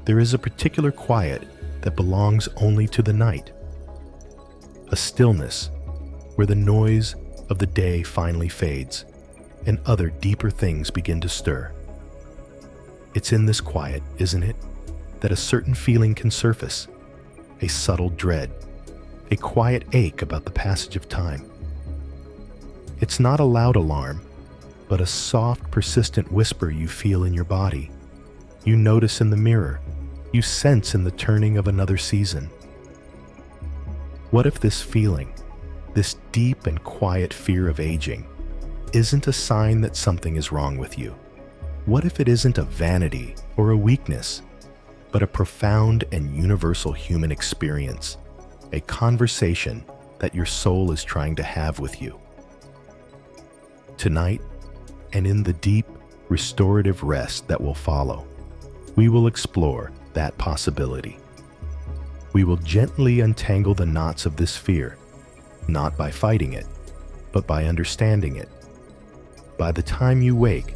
There is a particular quiet that belongs only to the night. A stillness where the noise of the day finally fades and other deeper things begin to stir. It's in this quiet, isn't it, that a certain feeling can surface, a subtle dread, a quiet ache about the passage of time. It's not a loud alarm, but a soft, persistent whisper you feel in your body. You notice in the mirror, you sense in the turning of another season. What if this feeling, this deep and quiet fear of aging, isn't a sign that something is wrong with you? What if it isn't a vanity or a weakness, but a profound and universal human experience, a conversation that your soul is trying to have with you? Tonight, and in the deep, restorative rest that will follow, we will explore that possibility. We will gently untangle the knots of this fear, not by fighting it, but by understanding it. By the time you wake,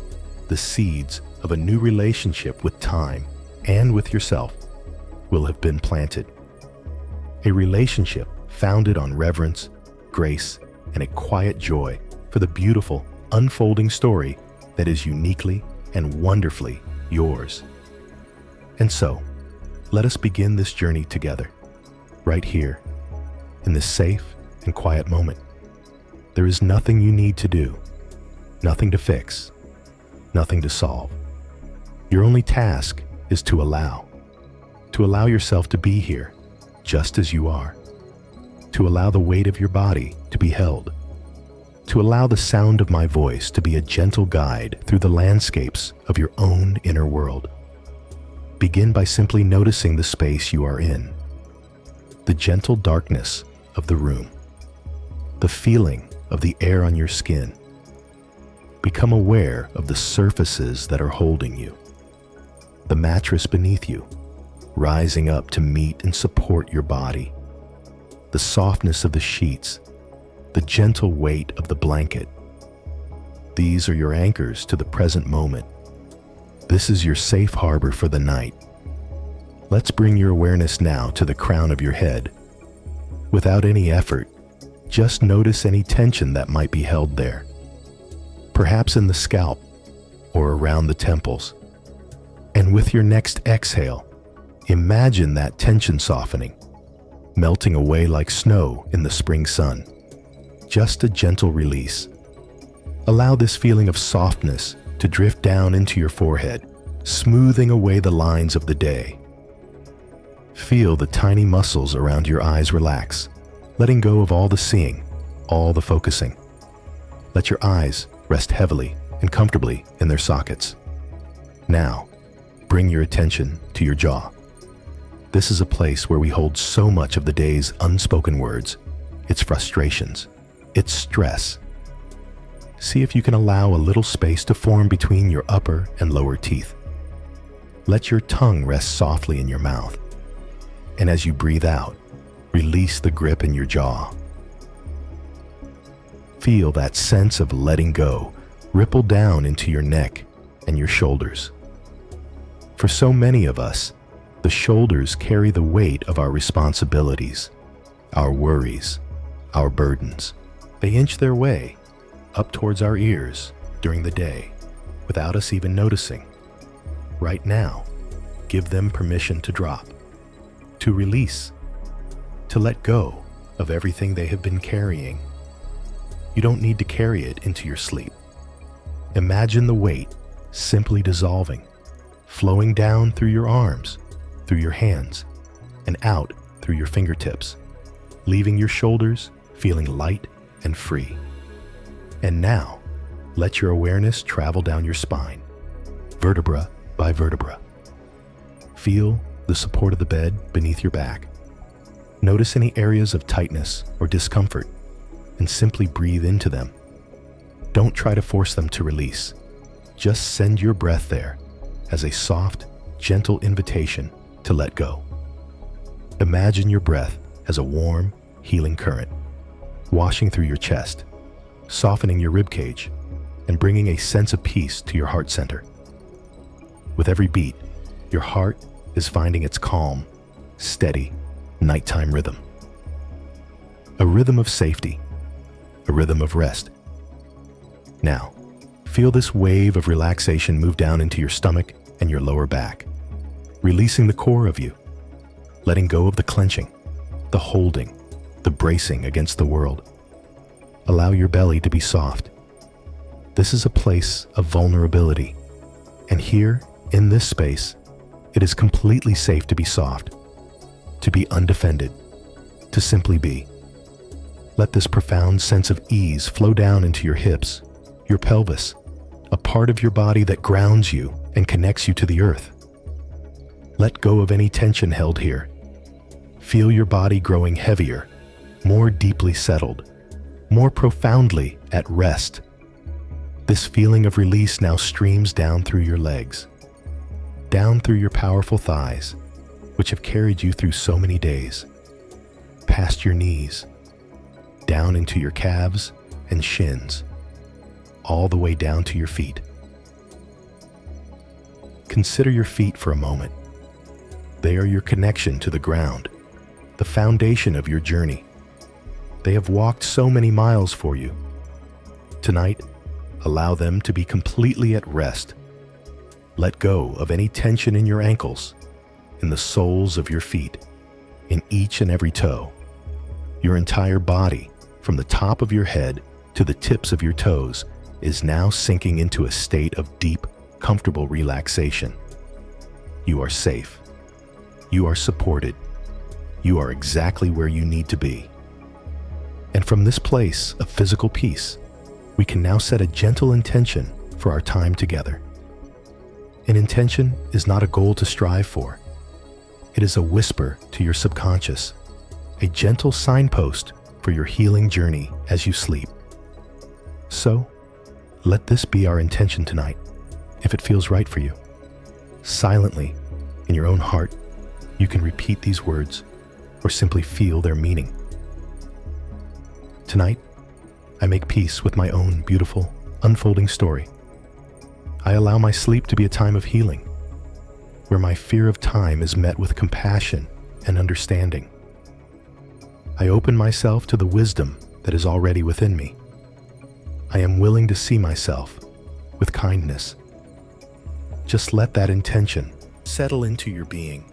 the seeds of a new relationship with time and with yourself will have been planted. A relationship founded on reverence, grace, and a quiet joy for the beautiful, unfolding story that is uniquely and wonderfully yours. And so, let us begin this journey together, right here, in this safe and quiet moment. There is nothing you need to do, nothing to fix, nothing to solve. Your only task is to allow yourself to be here, just as you are, to allow the weight of your body to be held, to allow the sound of my voice to be a gentle guide through the landscapes of your own inner world. Begin by simply noticing the space you are in, the gentle darkness of the room, the feeling of the air on your skin. Become aware of the surfaces that are holding you, the mattress beneath you, rising up to meet and support your body, the softness of the sheets, the gentle weight of the blanket. These are your anchors to the present moment. This is your safe harbor for the night. Let's bring your awareness now to the crown of your head. Without any effort, just notice any tension that might be held there, perhaps in the scalp or around the temples. And with your next exhale, imagine that tension softening, melting away like snow in the spring sun. Just a gentle release. Allow this feeling of softness to drift down into your forehead, smoothing away the lines of the day. Feel the tiny muscles around your eyes relax, letting go of all the seeing, all the focusing. Let your eyes rest heavily and comfortably in their sockets. Now, bring your attention to your jaw. This is a place where we hold so much of the day's unspoken words, its frustrations, its stress. See if you can allow a little space to form between your upper and lower teeth. Let your tongue rest softly in your mouth. And as you breathe out, release the grip in your jaw. Feel that sense of letting go ripple down into your neck and your shoulders. For so many of us, the shoulders carry the weight of our responsibilities, our worries, our burdens. They inch their way up towards our ears during the day without us even noticing. Right now, give them permission to drop, to release, to let go of everything they have been carrying. You don't need to carry it into your sleep. Imagine the weight simply dissolving, flowing down through your arms, through your hands, and out through your fingertips, leaving your shoulders feeling light and free. And now, let your awareness travel down your spine, vertebra by vertebra. Feel the support of the bed beneath your back. Notice any areas of tightness or discomfort, and simply breathe into them. Don't try to force them to release. Just send your breath there as a soft, gentle invitation to let go. Imagine your breath as a warm, healing current, washing through your chest, softening your ribcage, and bringing a sense of peace to your heart center. With every beat, your heart is finding its calm, steady, nighttime rhythm. A rhythm of safety, a rhythm of rest. Now, feel this wave of relaxation move down into your stomach and your lower back, releasing the core of you, letting go of the clenching, the holding, the bracing against the world. Allow your belly to be soft. This is a place of vulnerability, and here, in this space, it is completely safe to be soft, to be undefended, to simply be. Let this profound sense of ease flow down into your hips, your pelvis, a part of your body that grounds you and connects you to the earth. Let go of any tension held here. Feel your body growing heavier, more deeply settled, more profoundly at rest. This feeling of release now streams down through your legs, down through your powerful thighs, which have carried you through so many days, past your knees, down into your calves and shins, all the way down to your feet. Consider your feet for a moment. They are your connection to the ground, the foundation of your journey. They have walked so many miles for you. Tonight, allow them to be completely at rest. Let go of any tension in your ankles, in the soles of your feet, in each and every toe. Your entire body, from the top of your head to the tips of your toes, is now sinking into a state of deep, comfortable relaxation. You are safe. You are supported. You are exactly where you need to be. And from this place of physical peace, we can now set a gentle intention for our time together. An intention is not a goal to strive for. It is a whisper to your subconscious, a gentle signpost for your healing journey as you sleep. So, let this be our intention tonight, if it feels right for you. Silently, in your own heart, you can repeat these words or simply feel their meaning. Tonight, I make peace with my own beautiful, unfolding story. I allow my sleep to be a time of healing, where my fear of time is met with compassion and understanding. I open myself to the wisdom that is already within me. I am willing to see myself with kindness. Just let that intention settle into your being.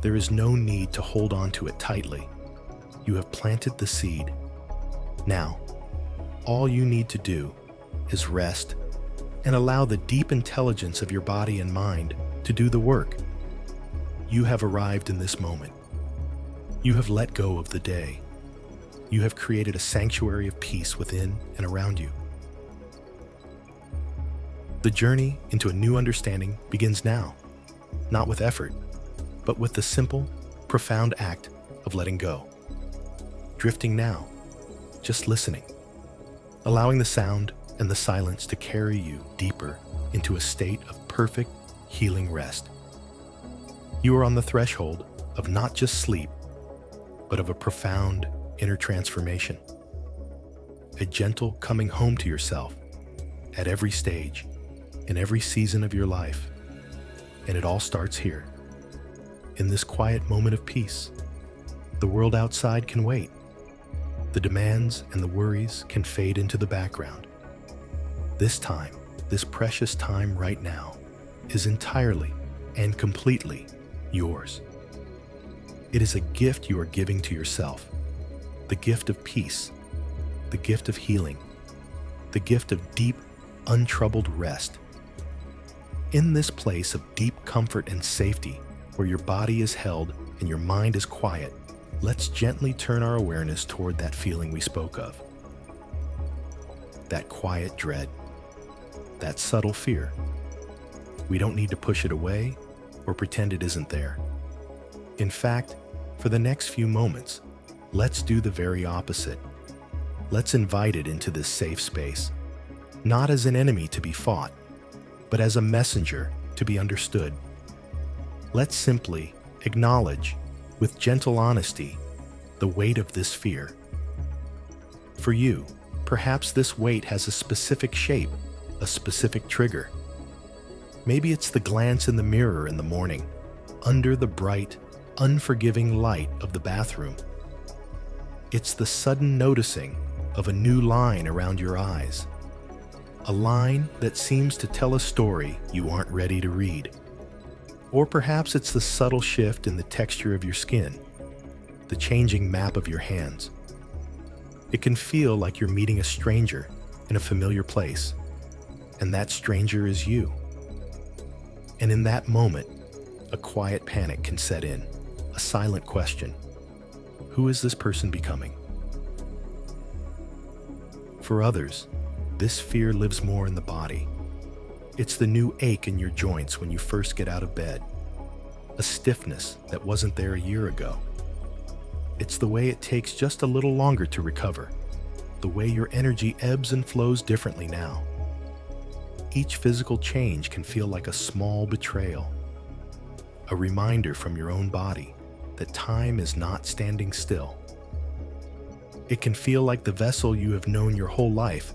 There is no need to hold on to it tightly. You have planted the seed. Now, all you need to do is rest and allow the deep intelligence of your body and mind to do the work. You have arrived in this moment. You have let go of the day. You have created a sanctuary of peace within and around you. The journey into a new understanding begins now, not with effort, but with the simple, profound act of letting go. Drifting now, just listening, allowing the sound and the silence to carry you deeper into a state of perfect, healing rest. You are on the threshold of not just sleep, but of a profound inner transformation. A gentle coming home to yourself at every stage, in every season of your life. And it all starts here, in this quiet moment of peace. The world outside can wait. The demands and the worries can fade into the background. This time, this precious time right now, is entirely and completely yours. It is a gift you are giving to yourself, the gift of peace, the gift of healing, the gift of deep, untroubled rest. In this place of deep comfort and safety, where your body is held and your mind is quiet, let's gently turn our awareness toward that feeling we spoke of. That quiet dread, that subtle fear. We don't need to push it away or pretend it isn't there. In fact, for the next few moments, let's do the very opposite. Let's invite it into this safe space, not as an enemy to be fought, but as a messenger to be understood. Let's simply acknowledge, with gentle honesty, the weight of this fear. For you, perhaps this weight has a specific shape, a specific trigger. Maybe it's the glance in the mirror in the morning, under the bright, unforgiving light of the bathroom. It's the sudden noticing of a new line around your eyes. A line that seems to tell a story you aren't ready to read. Or perhaps it's the subtle shift in the texture of your skin, the changing map of your hands. It can feel like you're meeting a stranger in a familiar place, and that stranger is you. And in that moment, a quiet panic can set in, a silent question. Who is this person becoming? For others, this fear lives more in the body. It's the new ache in your joints when you first get out of bed, a stiffness that wasn't there a year ago. It's the way it takes just a little longer to recover, the way your energy ebbs and flows differently now. Each physical change can feel like a small betrayal, a reminder from your own body that time is not standing still. It can feel like the vessel you have known your whole life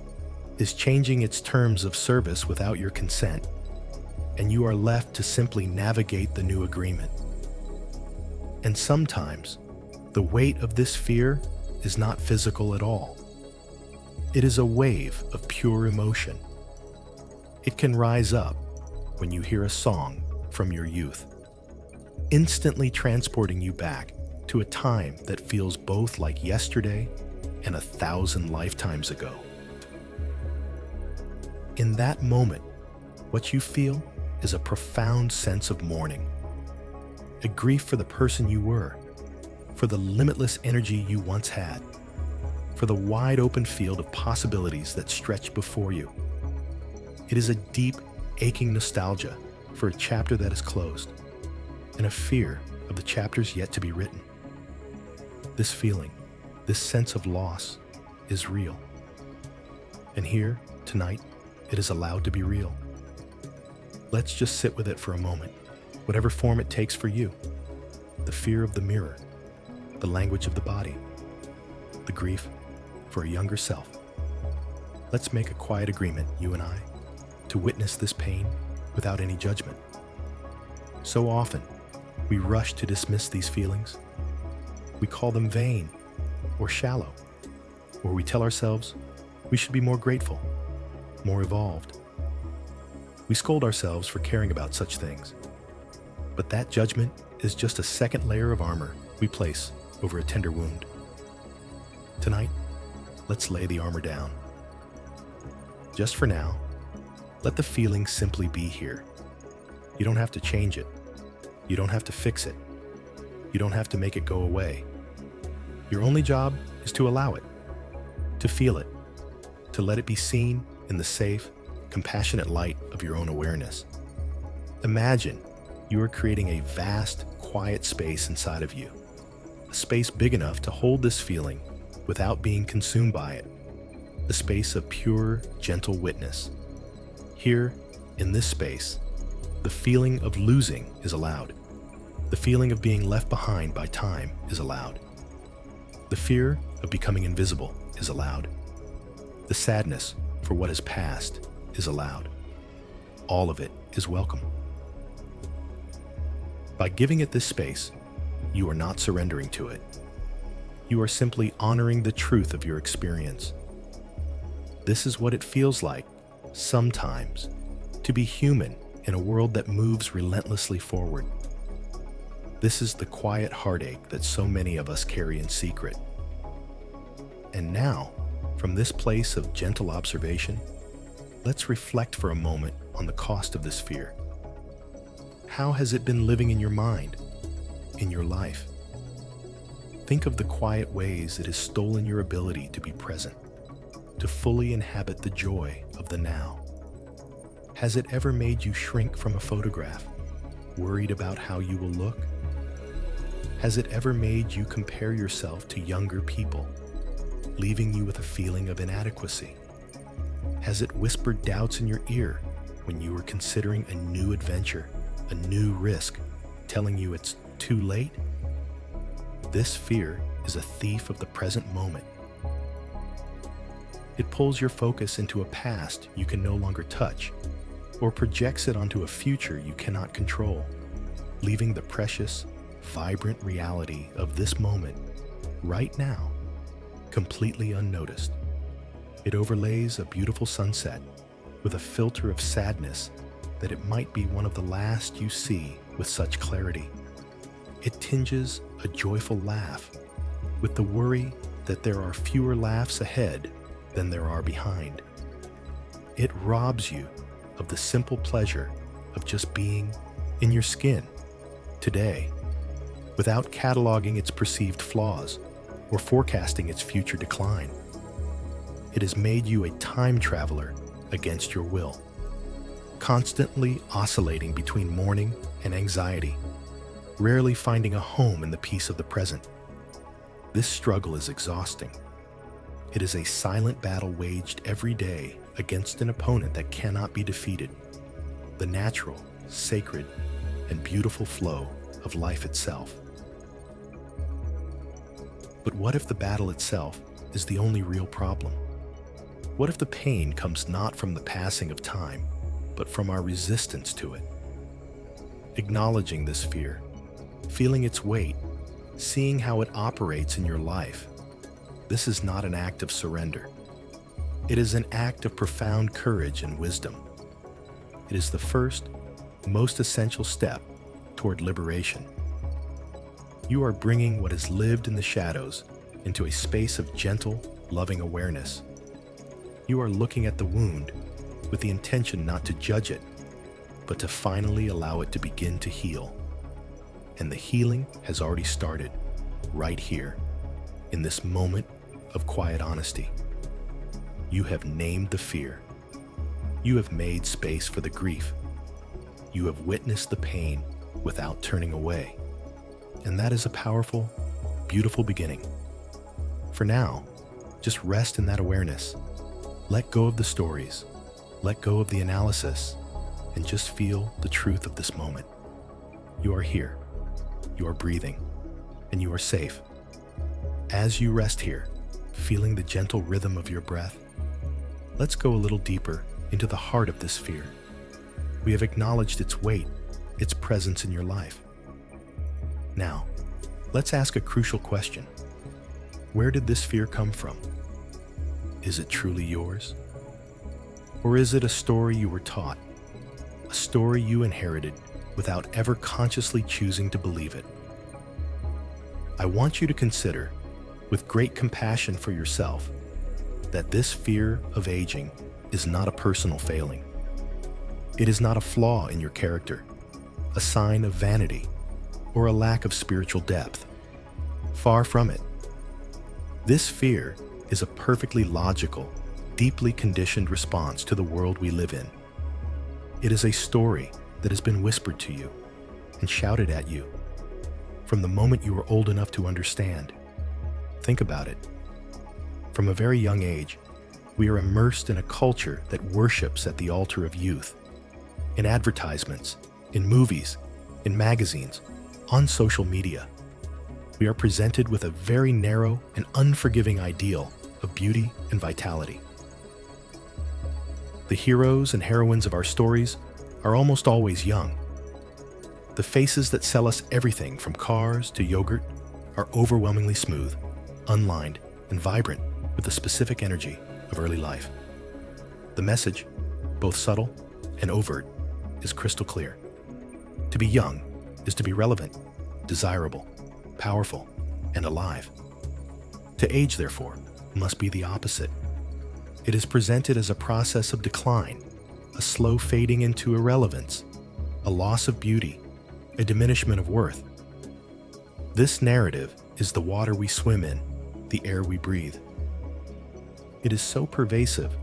is changing its terms of service without your consent, and you are left to simply navigate the new agreement. And sometimes, the weight of this fear is not physical at all. It is a wave of pure emotion. It can rise up when you hear a song from your youth, instantly transporting you back to a time that feels both like yesterday and 1,000 lifetimes ago. In that moment, what you feel is a profound sense of mourning, a grief for the person you were, for the limitless energy you once had, for the wide open field of possibilities that stretched before you. It is a deep, aching nostalgia for a chapter that is closed, and a fear of the chapters yet to be written. This feeling, this sense of loss, is real. And here, tonight, it is allowed to be real. Let's just sit with it for a moment, whatever form it takes for you. The fear of the mirror, the language of the body, the grief for a younger self. Let's make a quiet agreement, you and I, to witness this pain without any judgment. So often, we rush to dismiss these feelings. We call them vain or shallow, or we tell ourselves we should be more grateful, more evolved. We scold ourselves for caring about such things. But that judgment is just a second layer of armor we place over a tender wound. Tonight, let's lay the armor down. Just for now, let the feeling simply be here. You don't have to change it. You don't have to fix it. You don't have to make it go away. Your only job is to allow it, to feel it, to let it be seen in the safe, compassionate light of your own awareness. Imagine you are creating a vast, quiet space inside of you, a space big enough to hold this feeling without being consumed by it, a space of pure, gentle witness. Here, in this space, the feeling of losing is allowed. The feeling of being left behind by time is allowed. The fear of becoming invisible is allowed. The sadness for what has passed is allowed. All of it is welcome. By giving it this space, you are not surrendering to it. You are simply honoring the truth of your experience. This is what it feels like, sometimes, to be human in a world that moves relentlessly forward. This is the quiet heartache that so many of us carry in secret. And now, from this place of gentle observation, let's reflect for a moment on the cost of this fear. How has it been living in your mind, in your life? Think of the quiet ways it has stolen your ability to be present, to fully inhabit the joy of the now. Has it ever made you shrink from a photograph, worried about how you will look? Has it ever made you compare yourself to younger people, leaving you with a feeling of inadequacy? Has it whispered doubts in your ear when you were considering a new adventure, a new risk, telling you it's too late? This fear is a thief of the present moment. It pulls your focus into a past you can no longer touch, or projects it onto a future you cannot control. leaving the precious, vibrant reality of this moment, right now, completely unnoticed. It overlays a beautiful sunset with a filter of sadness that it might be one of the last you see with such clarity. It tinges a joyful laugh with the worry that there are fewer laughs ahead than there are behind. It robs you of the simple pleasure of just being in your skin today, without cataloging its perceived flaws or forecasting its future decline. It has made you a time traveler against your will, constantly oscillating between mourning and anxiety, rarely finding a home in the peace of the present. This struggle is exhausting. It is a silent battle waged every day against an opponent that cannot be defeated, the natural, sacred, and beautiful flow of life itself. But what if the battle itself is the only real problem? What if the pain comes not from the passing of time, but from our resistance to it? Acknowledging this fear, feeling its weight, seeing how it operates in your life, this is not an act of surrender. It is an act of profound courage and wisdom. It is the first, most essential step toward liberation. You are bringing what has lived in the shadows into a space of gentle, loving awareness. You are looking at the wound with the intention not to judge it, but to finally allow it to begin to heal. And the healing has already started, right here, in this moment of quiet honesty. You have named the fear. You have made space for the grief. You have witnessed the pain without turning away. And that is a powerful, beautiful beginning. For now, just rest in that awareness. Let go of the stories, let go of the analysis, and just feel the truth of this moment. You are here, you are breathing, and you are safe. As you rest here, feeling the gentle rhythm of your breath, let's go a little deeper into the heart of this fear. We have acknowledged its weight, its presence in your life. Now, let's ask a crucial question. Where did this fear come from? Is it truly yours? Or is it a story you were taught, a story you inherited without ever consciously choosing to believe it? I want you to consider, with great compassion for yourself, that this fear of aging is not a personal failing. It is not a flaw in your character, a sign of vanity, or a lack of spiritual depth. Far from it. This fear is a perfectly logical, deeply conditioned response to the world we live in. It is a story that has been whispered to you and shouted at you from the moment you were old enough to understand. Think about it. From a very young age, we are immersed in a culture that worships at the altar of youth. In advertisements, in movies, in magazines, on social media, we are presented with a very narrow and unforgiving ideal of beauty and vitality. The heroes and heroines of our stories are almost always young. The faces that sell us everything from cars to yogurt are overwhelmingly smooth, unlined, and vibrant with the specific energy of early life. The message, both subtle and overt, is crystal clear. To be young is to be relevant, desirable, powerful, and alive. To age, therefore, must be the opposite. It is presented as a process of decline, a slow fading into irrelevance, a loss of beauty, a diminishment of worth. This narrative is the water we swim in, the air we breathe. It is so pervasive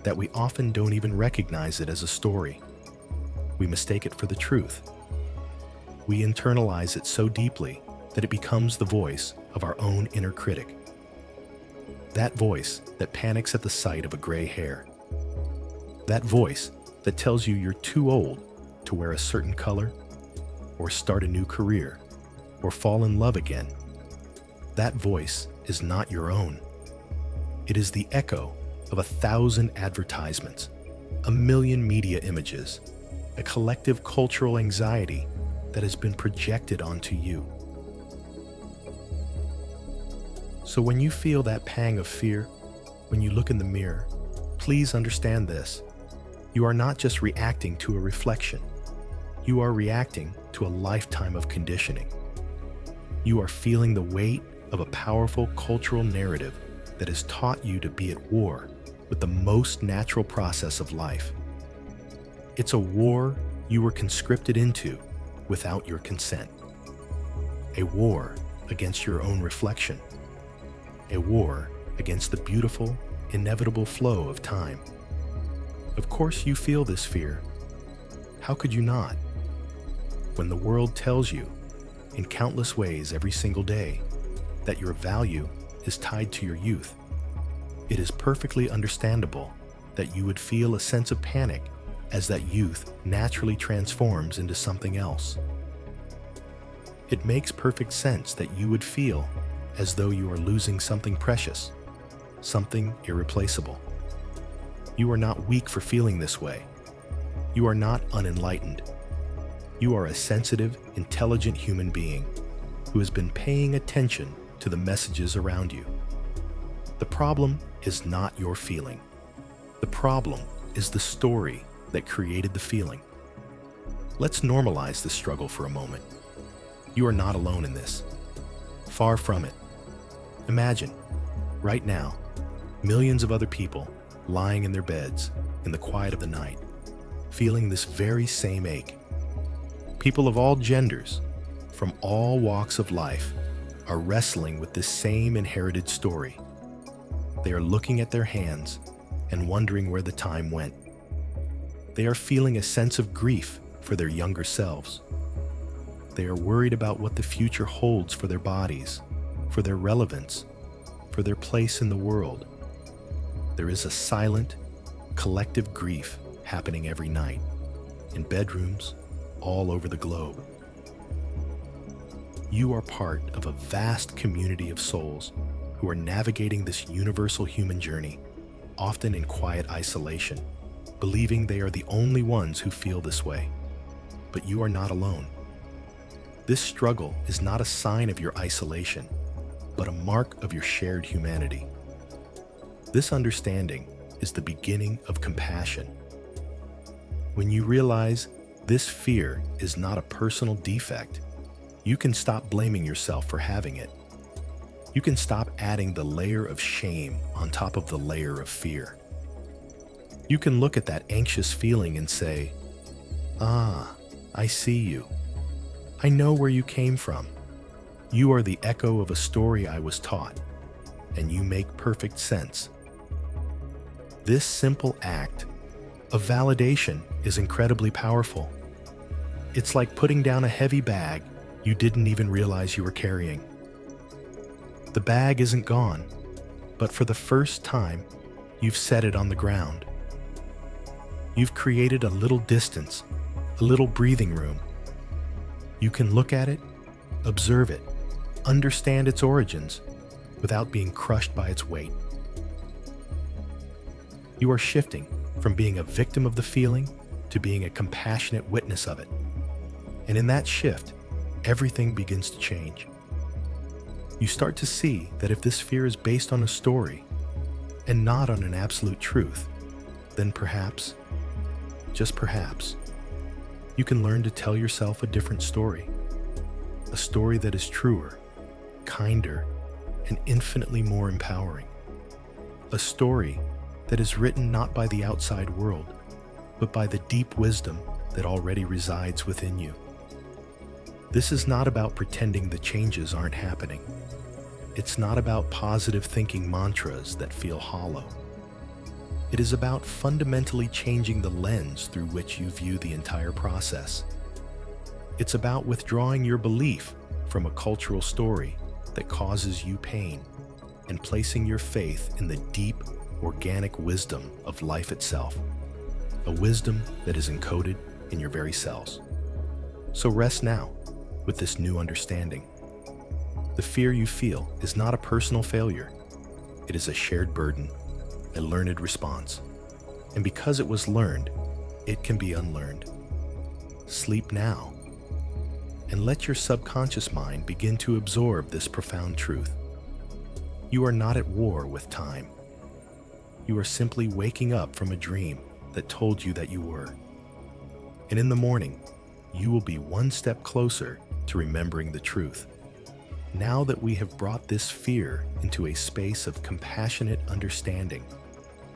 that we often don't even recognize it as a story. We mistake it for the truth. We internalize it so deeply that it becomes the voice of our own inner critic. That voice that panics at the sight of a gray hair. That voice that tells you you're too old to wear a certain color, or start a new career, or fall in love again. That voice is not your own. It is the echo of 1,000 advertisements, 1 million media images, a collective cultural anxiety that has been projected onto you. So when you feel that pang of fear, when you look in the mirror, please understand this. You are not just reacting to a reflection. You are reacting to a lifetime of conditioning. You are feeling the weight of a powerful cultural narrative that has taught you to be at war with the most natural process of life. It's a war you were conscripted into without your consent. A war against your own reflection. A war against the beautiful, inevitable flow of time. Of course you feel this fear. How could you not? When the world tells you, in countless ways every single day, that your value is tied to your youth, it is perfectly understandable that you would feel a sense of panic as that youth naturally transforms into something else. It makes perfect sense that you would feel as though you are losing something precious, something irreplaceable. You are not weak for feeling this way. You are not unenlightened. You are a sensitive, intelligent human being who has been paying attention to the messages around you. The problem is not your feeling. The problem is the story that created the feeling. Let's normalize this struggle for a moment. You are not alone in this. Far from it. Imagine, right now, millions of other people lying in their beds in the quiet of the night, feeling this very same ache. People of all genders, from all walks of life, are wrestling with this same inherited story. They are looking at their hands and wondering where the time went. They are feeling a sense of grief for their younger selves. They are worried about what the future holds for their bodies, for their relevance, for their place in the world. There is a silent, collective grief happening every night, in bedrooms all over the globe. You are part of a vast community of souls who are navigating this universal human journey, often in quiet isolation, believing they are the only ones who feel this way. But you are not alone. This struggle is not a sign of your isolation, but a mark of your shared humanity. This understanding is the beginning of compassion. When you realize this fear is not a personal defect, you can stop blaming yourself for having it. You can stop adding the layer of shame on top of the layer of fear. You can look at that anxious feeling and say, I see you. I know where you came from. You are the echo of a story I was taught, and you make perfect sense. This simple act of validation is incredibly powerful. It's like putting down a heavy bag you didn't even realize you were carrying. The bag isn't gone, but for the first time, you've set it on the ground. You've created a little distance, a little breathing room. You can look at it, observe it, understand its origins without being crushed by its weight. You are shifting from being a victim of the feeling to being a compassionate witness of it. And in that shift, everything begins to change. You start to see that if this fear is based on a story and not on an absolute truth, then perhaps, just perhaps, you can learn to tell yourself a different story. A story that is truer, kinder, and infinitely more empowering. A story that is written not by the outside world, but by the deep wisdom that already resides within you. This is not about pretending the changes aren't happening. It's not about positive thinking mantras that feel hollow. It is about fundamentally changing the lens through which you view the entire process. It's about withdrawing your belief from a cultural story that causes you pain and placing your faith in the deep, organic wisdom of life itself, a wisdom that is encoded in your very cells. So rest now with this new understanding. The fear you feel is not a personal failure. It is a shared burden, a learned response. And because it was learned, it can be unlearned. Sleep now. and let your subconscious mind begin to absorb this profound truth. You are not at war with time. You are simply waking up from a dream that told you that you were. And in the morning, you will be one step closer to remembering the truth. Now that we have brought this fear into a space of compassionate understanding,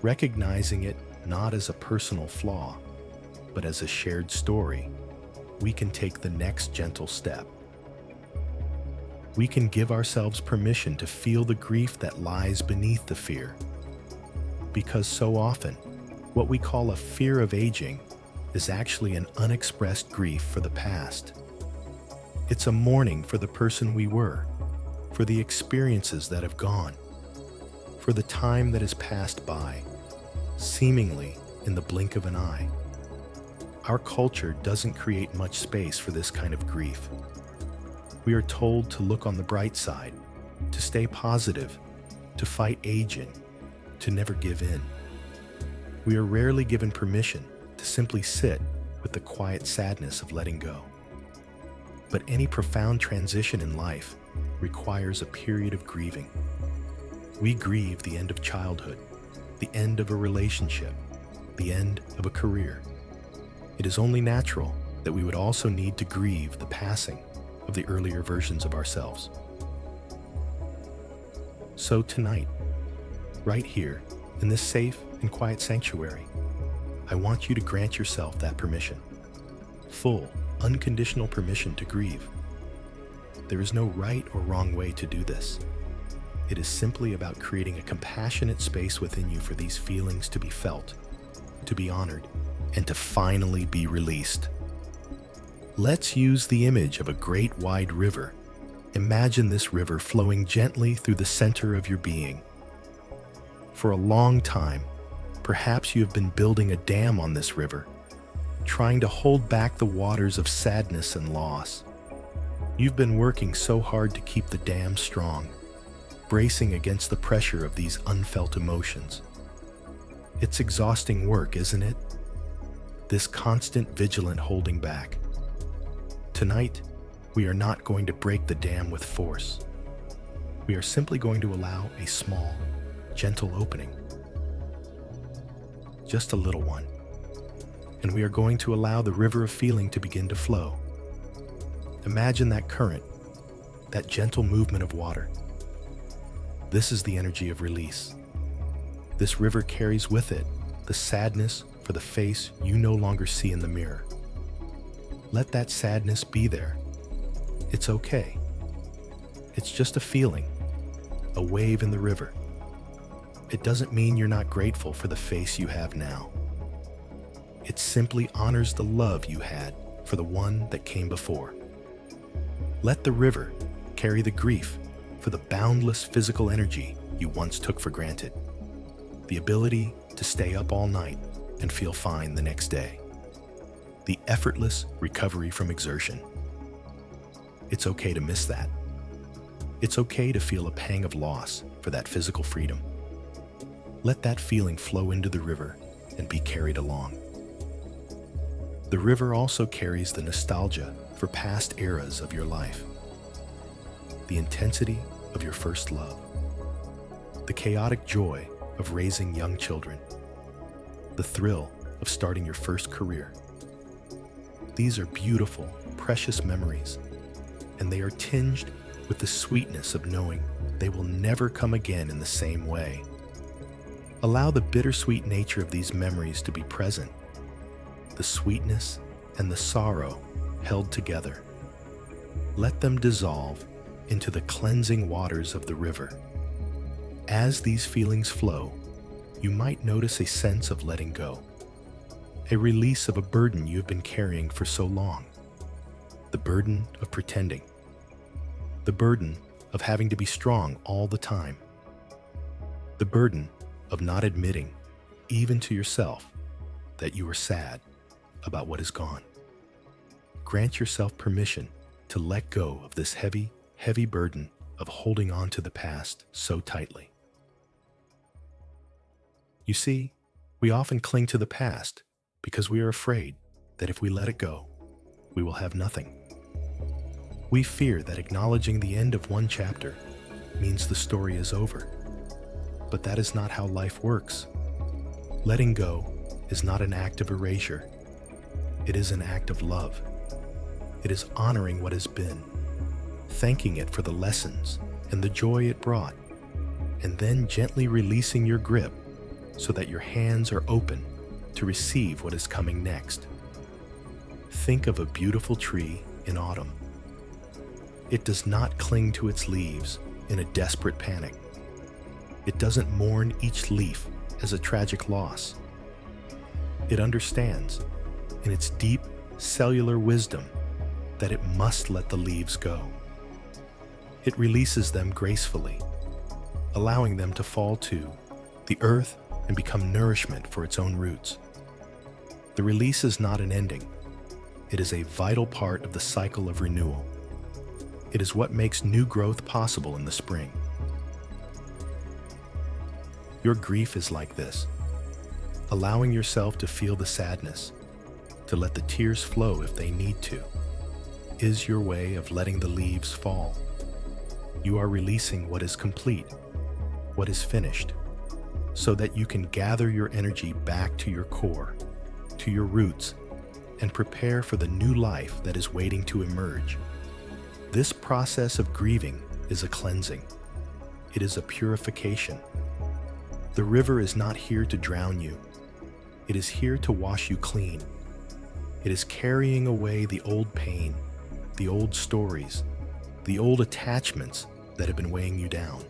recognizing it not as a personal flaw, but as a shared story, we can take the next gentle step. We can give ourselves permission to feel the grief that lies beneath the fear. Because so often, what we call a fear of aging is actually an unexpressed grief for the past. It's a mourning for the person we were, for the experiences that have gone, for the time that has passed by, seemingly in the blink of an eye. Our culture doesn't create much space for this kind of grief. We are told to look on the bright side, to stay positive, to fight aging, to never give in. We are rarely given permission to simply sit with the quiet sadness of letting go. But any profound transition in life requires a period of grieving. We grieve the end of childhood, the end of a relationship, the end of a career. It is only natural that we would also need to grieve the passing of the earlier versions of ourselves. So tonight, right here, in this safe and quiet sanctuary, I want you to grant yourself that permission. Full, unconditional permission to grieve. There is no right or wrong way to do this. It is simply about creating a compassionate space within you for these feelings to be felt, to be honored, and to finally be released. Let's use the image of a great wide river. Imagine this river flowing gently through the center of your being. For a long time, perhaps you have been building a dam on this river, trying to hold back the waters of sadness and loss. You've been working so hard to keep the dam strong, bracing against the pressure of these unfelt emotions. It's exhausting work, isn't it? This constant vigilant holding back. Tonight, we are not going to break the dam with force. We are simply going to allow a small, gentle opening. Just a little one. And we are going to allow the river of feeling to begin to flow. Imagine that current, that gentle movement of water. This is the energy of release. This river carries with it the sadness for the face you no longer see in the mirror. Let that sadness be there. It's okay. It's just a feeling, a wave in the river. It doesn't mean you're not grateful for the face you have now. It simply honors the love you had for the one that came before. Let the river carry the grief for the boundless physical energy you once took for granted. The ability to stay up all night and feel fine the next day. The effortless recovery from exertion. It's okay to miss that. It's okay to feel a pang of loss for that physical freedom. Let that feeling flow into the river and be carried along. The river also carries the nostalgia for past eras of your life. The intensity of your first love. The chaotic joy of raising young children. The thrill of starting your first career. These are beautiful, precious memories, and they are tinged with the sweetness of knowing they will never come again in the same way. Allow the bittersweet nature of these memories to be present, the sweetness and the sorrow held together. Let them dissolve into the cleansing waters of the river. As these feelings flow, you might notice a sense of letting go, a release of a burden you have been carrying for so long, the burden of pretending, the burden of having to be strong all the time, the burden of not admitting, even to yourself, that you are sad about what is gone. Grant yourself permission to let go of this heavy, heavy burden of holding on to the past so tightly. You see, we often cling to the past because we are afraid that if we let it go, we will have nothing. We fear that acknowledging the end of one chapter means the story is over. But that is not how life works. Letting go is not an act of erasure. It is an act of love. It is honoring what has been, thanking it for the lessons and the joy it brought, and then gently releasing your grip so that your hands are open to receive what is coming next. Think of a beautiful tree in autumn. It does not cling to its leaves in a desperate panic. It doesn't mourn each leaf as a tragic loss. It understands, in its deep cellular wisdom, that it must let the leaves go. It releases them gracefully, allowing them to fall to the earth and become nourishment for its own roots. The release is not an ending. It is a vital part of the cycle of renewal. It is what makes new growth possible in the spring. Your grief is like this, allowing yourself to feel the sadness, to let the tears flow if they need to, is your way of letting the leaves fall. You are releasing what is complete, what is finished, so that you can gather your energy back to your core, to your roots, and prepare for the new life that is waiting to emerge. This process of grieving is a cleansing. It is a purification. The river is not here to drown you. It is here to wash you clean. It is carrying away the old pain, the old stories, the old attachments that have been weighing you down.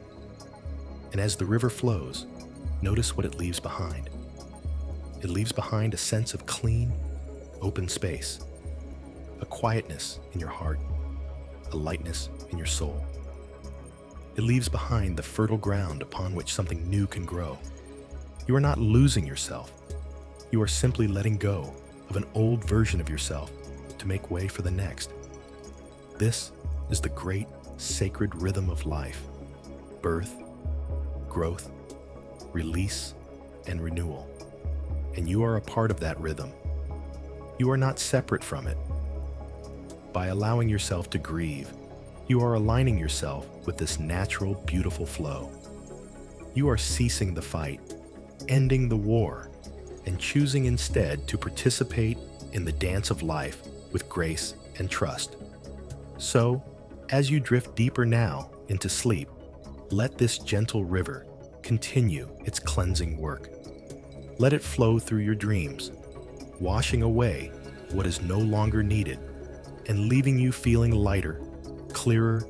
And as the river flows, notice what it leaves behind. It leaves behind a sense of clean, open space, a quietness in your heart, a lightness in your soul. It leaves behind the fertile ground upon which something new can grow. You are not losing yourself. You are simply letting go of an old version of yourself to make way for the next. This is the great sacred rhythm of life: birth, growth, release, and renewal. And you are a part of that rhythm. You are not separate from it. By allowing yourself to grieve, you are aligning yourself with this natural, beautiful flow. You are ceasing the fight, ending the war, and choosing instead to participate in the dance of life with grace and trust. So, as you drift deeper now into sleep, let this gentle river continue its cleansing work. Let it flow through your dreams, washing away what is no longer needed and leaving you feeling lighter, clearer,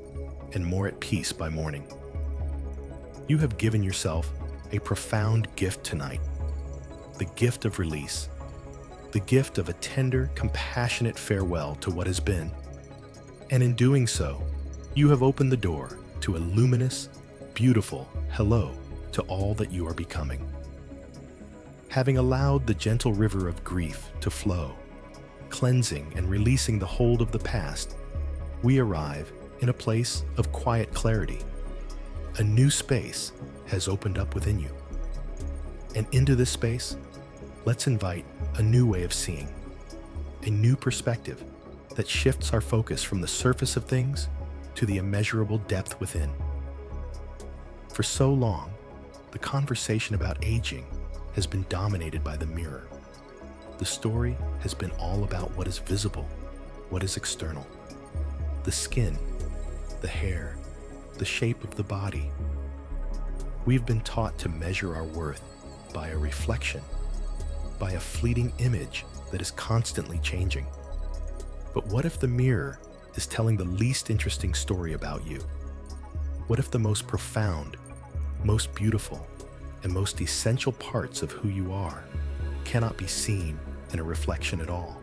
and more at peace by morning. You have given yourself a profound gift tonight, the gift of release, the gift of a tender, compassionate farewell to what has been. And in doing so, you have opened the door to a luminous, beautiful hello to all that you are becoming. Having allowed the gentle river of grief to flow, cleansing and releasing the hold of the past, we arrive in a place of quiet clarity. A new space has opened up within you. And into this space, let's invite a new way of seeing, a new perspective that shifts our focus from the surface of things to the immeasurable depth within. For so long, the conversation about aging has been dominated by the mirror. The story has been all about what is visible, what is external. The skin, the hair, the shape of the body. We've been taught to measure our worth by a reflection, by a fleeting image that is constantly changing. But what if the mirror is telling the least interesting story about you? What if the most profound, most beautiful, and most essential parts of who you are cannot be seen in a reflection at all?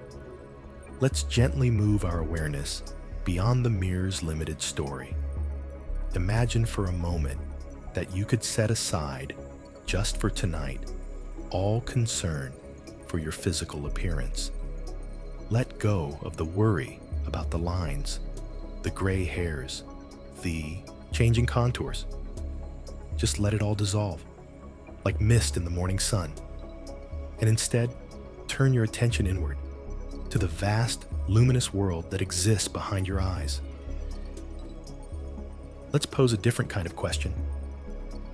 Let's gently move our awareness beyond the mirror's limited story. Imagine for a moment that you could set aside, just for tonight, all concern for your physical appearance. Let go of the worry about the lines, the gray hairs, the changing contours. Just let it all dissolve, like mist in the morning sun. And instead, turn your attention inward to the vast, luminous world that exists behind your eyes. let's pose a different kind of question.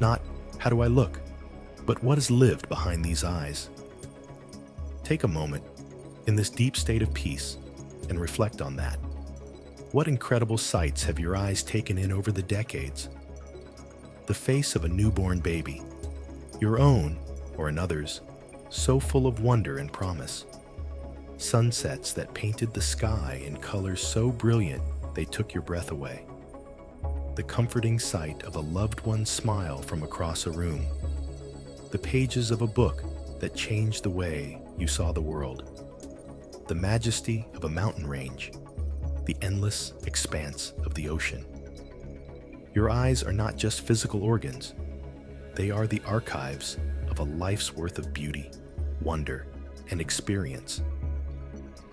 Not, how do I look? But what is lived behind these eyes? Take a moment in this deep state of peace and reflect on that. What incredible sights have your eyes taken in over the decades? The face of a newborn baby, your own or another's, so full of wonder and promise. Sunsets that painted the sky in colors so brilliant they took your breath away. The comforting sight of a loved one's smile from across a room. The pages of a book that changed the way you saw the world. The majesty of a mountain range. The endless expanse of the ocean. Your eyes are not just physical organs. They are the archives of a life's worth of beauty, wonder, and experience.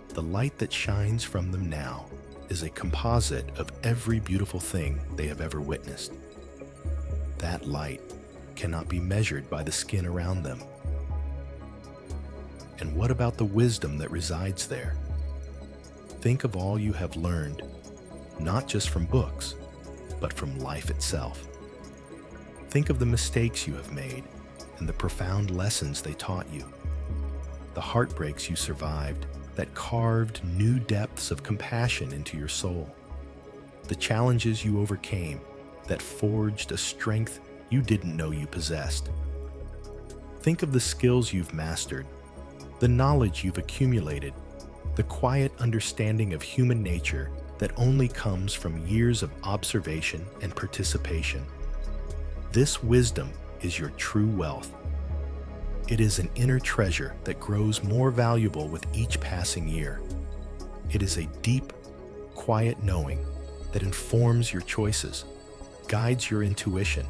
The light that shines from them now is a composite of every beautiful thing they have ever witnessed. That light cannot be measured by the skin around them. And what about the wisdom that resides there? Think of all you have learned, not just from books, but from life itself. Think of the mistakes you have made and the profound lessons they taught you. The heartbreaks you survived that carved new depths of compassion into your soul. The challenges you overcame that forged a strength you didn't know you possessed. Think of the skills you've mastered, the knowledge you've accumulated, the quiet understanding of human nature that only comes from years of observation and participation. This wisdom is your true wealth. It is an inner treasure that grows more valuable with each passing year. It is a deep, quiet knowing that informs your choices, guides your intuition,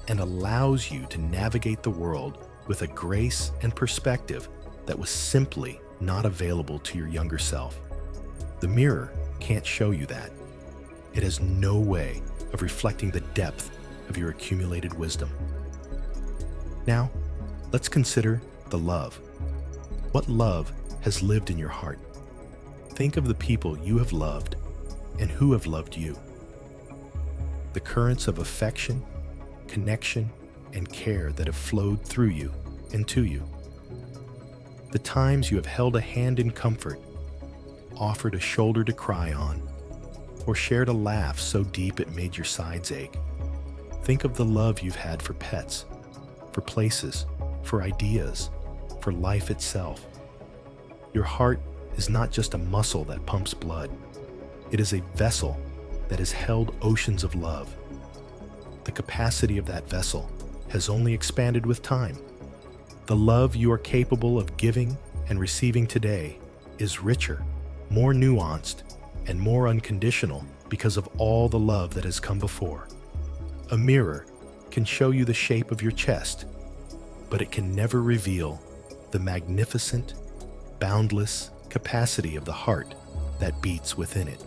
and allows you to navigate the world with a grace and perspective that was simply not available to your younger self. The mirror can't show you that. It has no way of reflecting the depth of your accumulated wisdom. Now, let's consider the love. What love has lived in your heart? Think of the people you have loved and who have loved you. The currents of affection, connection, and care that have flowed through you and to you. The times you have held a hand in comfort, offered a shoulder to cry on, or shared a laugh so deep it made your sides ache. Think of the love you've had for pets, for places, for ideas, for life itself. Your heart is not just a muscle that pumps blood. It is a vessel that has held oceans of love. The capacity of that vessel has only expanded with time. The love you are capable of giving and receiving today is richer, more nuanced, and more unconditional because of all the love that has come before. A mirror can show you the shape of your chest, but it can never reveal the magnificent, boundless capacity of the heart that beats within it.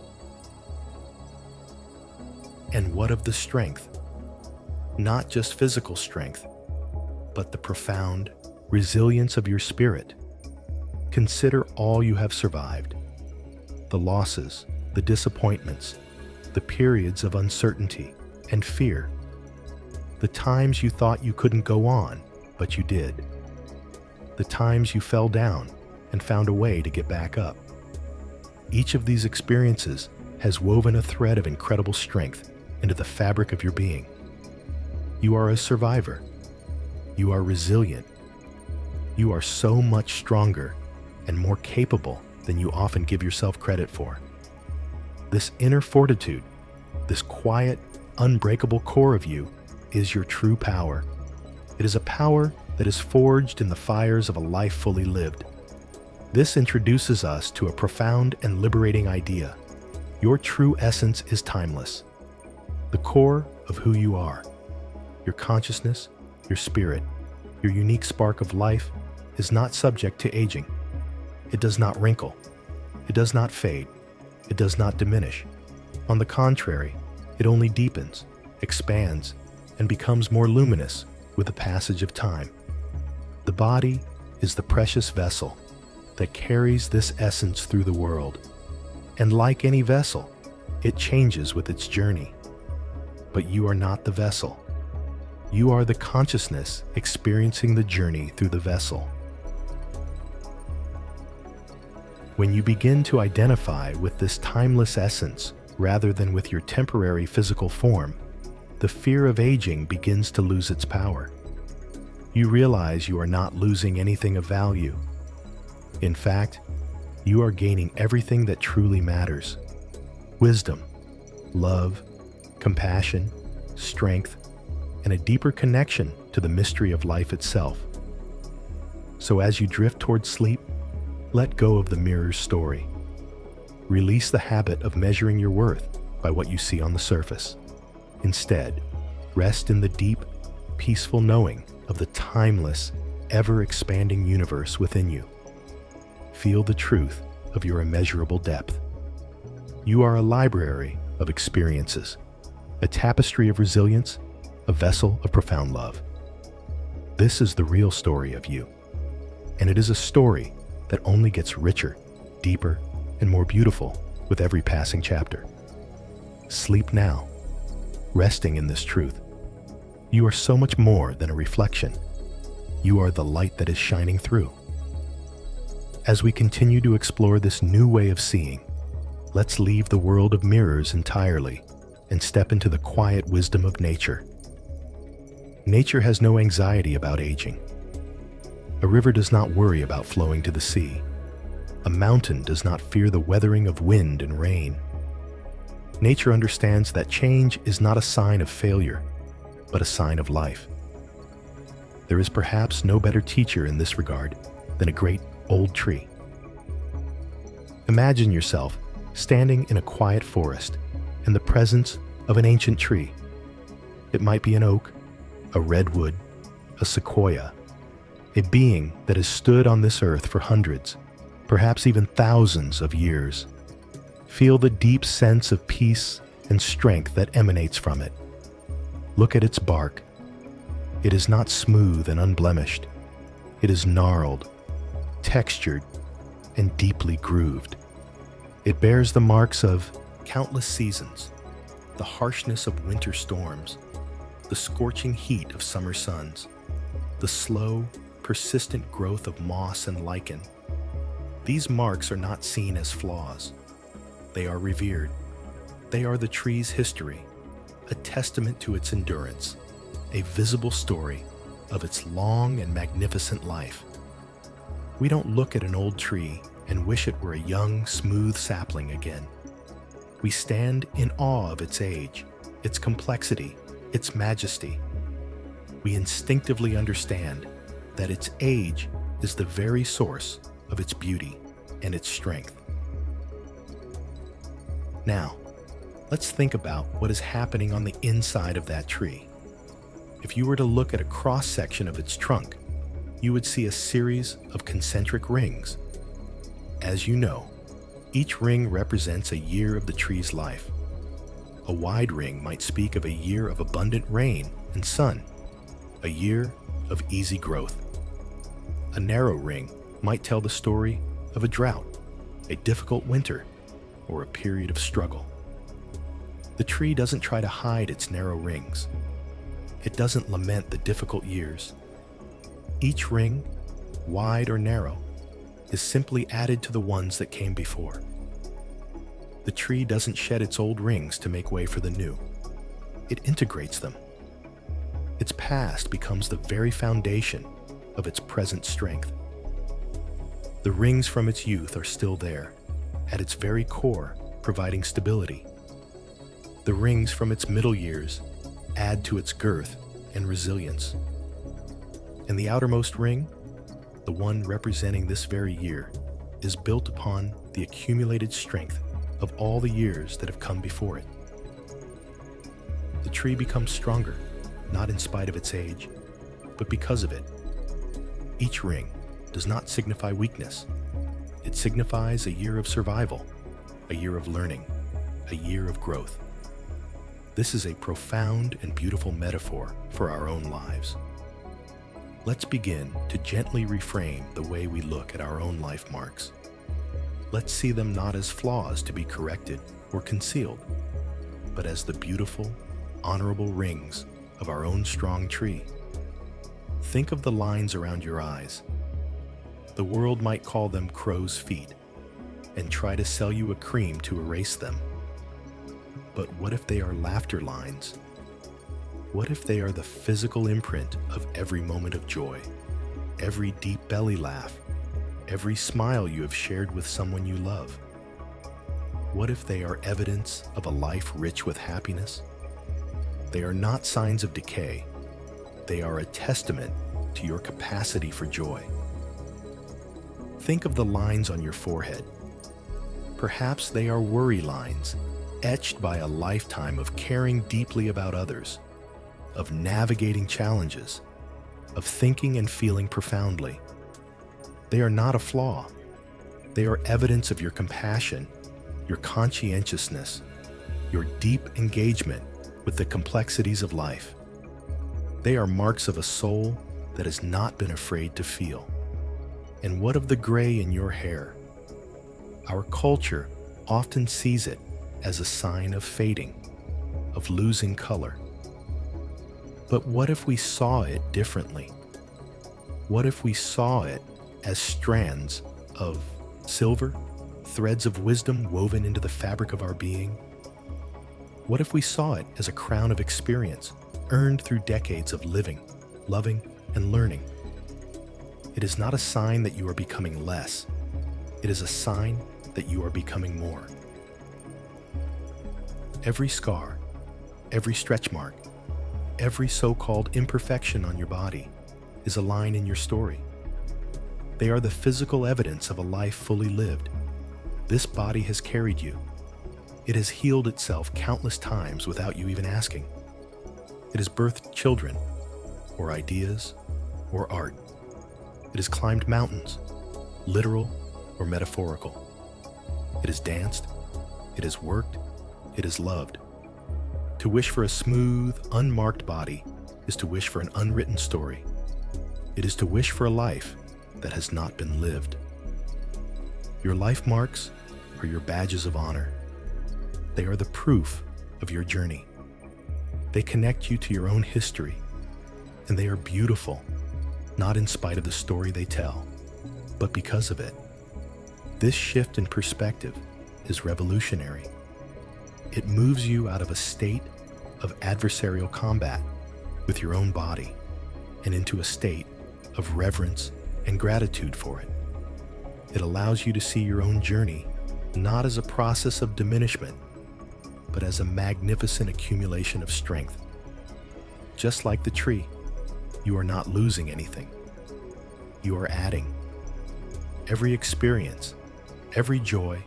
And what of the strength? Not just physical strength, but the profound resilience of your spirit. Consider all you have survived. The losses, the disappointments, the periods of uncertainty and fear. The times you thought you couldn't go on, but you did. The times you fell down and found a way to get back up. Each of these experiences has woven a thread of incredible strength into the fabric of your being. You are a survivor. You are resilient. You are so much stronger and more capable than you often give yourself credit for. This inner fortitude, this quiet, unbreakable core of you, is your true power. It is a power that is forged in the fires of a life fully lived. This introduces us to a profound and liberating idea. Your true essence is timeless. The core of who you are, your consciousness, your spirit, your unique spark of life is not subject to aging. It does not wrinkle. It does not fade. It does not diminish. On the contrary, it only deepens, expands, and becomes more luminous with the passage of time. The body is the precious vessel that carries this essence through the world. And like any vessel, it changes with its journey. but you are not the vessel. You are the consciousness experiencing the journey through the vessel. When you begin to identify with this timeless essence rather than with your temporary physical form, the fear of aging begins to lose its power. You realize you are not losing anything of value. In fact, you are gaining everything that truly matters: wisdom, love, compassion, strength, and a deeper connection to the mystery of life itself. So as you drift towards sleep, let go of the mirror's story. Release the habit of measuring your worth by what you see on the surface. Instead, rest in the deep, peaceful knowing of the timeless, ever-expanding universe within you. Feel the truth of your immeasurable depth. You are a library of experiences, a tapestry of resilience, a vessel of profound love. This is the real story of you, and it is a story that only gets richer, deeper, and more beautiful with every passing chapter. Sleep now, resting in this truth. You are so much more than a reflection. You are the light that is shining through. As we continue to explore this new way of seeing, let's leave the world of mirrors entirely and step into the quiet wisdom of nature. Nature has no anxiety about aging. A river does not worry about flowing to the sea. A mountain does not fear the weathering of wind and rain. Nature understands that change is not a sign of failure, but a sign of life. There is perhaps no better teacher in this regard than a great old tree. Imagine yourself standing in a quiet forest in the presence of an ancient tree. It might be an oak, a redwood, a sequoia, a being that has stood on this earth for hundreds, perhaps even thousands of years. Feel the deep sense of peace and strength that emanates from it. Look at its bark. It is not smooth and unblemished. It is gnarled, textured, and deeply grooved. It bears the marks of countless seasons, the harshness of winter storms, the scorching heat of summer suns, the slow, persistent growth of moss and lichen. These marks are not seen as flaws. They are revered. They are the tree's history, a testament to its endurance, a visible story of its long and magnificent life. We don't look at an old tree and wish it were a young, smooth sapling again. We stand in awe of its age, its complexity, its majesty. We instinctively understand that its age is the very source of its beauty and its strength. Now, let's think about what is happening on the inside of that tree. If you were to look at a cross-section of its trunk, you would see a series of concentric rings. As you know, each ring represents a year of the tree's life. A wide ring might speak of a year of abundant rain and sun, a year of easy growth. A narrow ring might tell the story of a drought, a difficult winter, or a period of struggle. The tree doesn't try to hide its narrow rings. It doesn't lament the difficult years. Each ring, wide or narrow, is simply added to the ones that came before. The tree doesn't shed its old rings to make way for the new. It integrates them. Its past becomes the very foundation of its present strength. The rings from its youth are still there, at its very core, providing stability. The rings from its middle years add to its girth and resilience. And the outermost ring, the one representing this very year, is built upon the accumulated strength of all the years that have come before it. The tree becomes stronger, not in spite of its age, but because of it. Each ring does not signify weakness. It signifies a year of survival, a year of learning, a year of growth. This is a profound and beautiful metaphor for our own lives. Let's begin to gently reframe the way we look at our own life marks. Let's see them not as flaws to be corrected or concealed, but as the beautiful, honorable rings of our own strong tree. Think of the lines around your eyes. The world might call them crow's feet and try to sell you a cream to erase them. But what if they are laughter lines? What if they are the physical imprint of every moment of joy, every deep belly laugh, every smile you have shared with someone you love? What if they are evidence of a life rich with happiness? They are not signs of decay. They are a testament to your capacity for joy. Think of the lines on your forehead. Perhaps they are worry lines, etched by a lifetime of caring deeply about others, of navigating challenges, of thinking and feeling profoundly. They are not a flaw. They are evidence of your compassion, your conscientiousness, your deep engagement with the complexities of life. They are marks of a soul that has not been afraid to feel. And what of the gray in your hair? Our culture often sees it as a sign of fading, of losing color. But what if we saw it differently? What if we saw it as strands of silver, threads of wisdom woven into the fabric of our being? What if we saw it as a crown of experience earned through decades of living, loving, and learning? It is not a sign that you are becoming less. It is a sign that you are becoming more. Every scar, every stretch mark, every so-called imperfection on your body is a line in your story. They are the physical evidence of a life fully lived. This body has carried you. It has healed itself countless times without you even asking. It has birthed children, or ideas, or art. It has climbed mountains, literal or metaphorical. It has danced, it has worked, it has loved. To wish for a smooth, unmarked body is to wish for an unwritten story. It is to wish for a life that has not been lived. Your life marks are your badges of honor. They are the proof of your journey. They connect you to your own history, and they are beautiful, not in spite of the story they tell, but because of it. This shift in perspective is revolutionary. It moves you out of a state of adversarial combat with your own body and into a state of reverence and gratitude for it. It allows you to see your own journey not as a process of diminishment, but as a magnificent accumulation of strength. Just like the tree, you are not losing anything. You are adding. Every experience, every joy,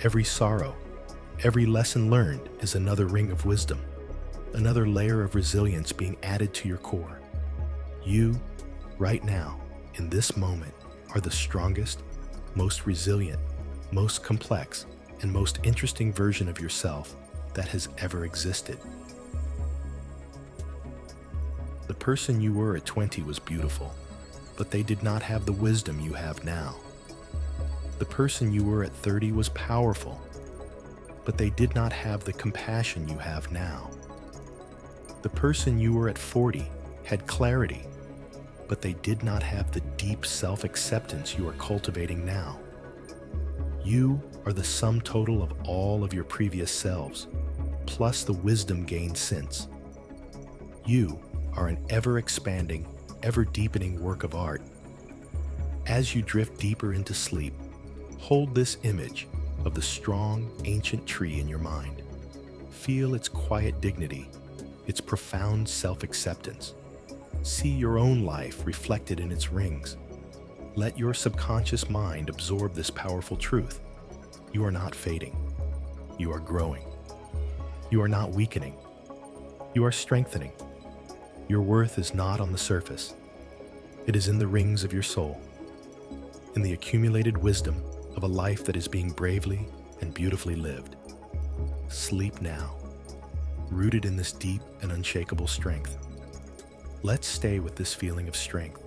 every sorrow, every lesson learned is another ring of wisdom, another layer of resilience being added to your core. You, right now, in this moment, are the strongest, most resilient, most complex, and most interesting version of yourself that has ever existed. The person you were at 20 was beautiful, but they did not have the wisdom you have now. The person you were at 30 was powerful, but they did not have the compassion you have now. The person you were at 40 had clarity, but they did not have the deep self-acceptance you are cultivating now. You are the sum total of all of your previous selves, plus the wisdom gained since. You are an ever-expanding, ever-deepening work of art. As you drift deeper into sleep, hold this image of the strong, ancient tree in your mind. Feel its quiet dignity, its profound self-acceptance. See your own life reflected in its rings. Let your subconscious mind absorb this powerful truth. You are not fading. You are growing. You are not weakening. You are strengthening. Your worth is not on the surface. It is in the rings of your soul, in the accumulated wisdom of a life that is being bravely and beautifully lived. Sleep now, rooted in this deep and unshakable strength. Let's stay with this feeling of strength,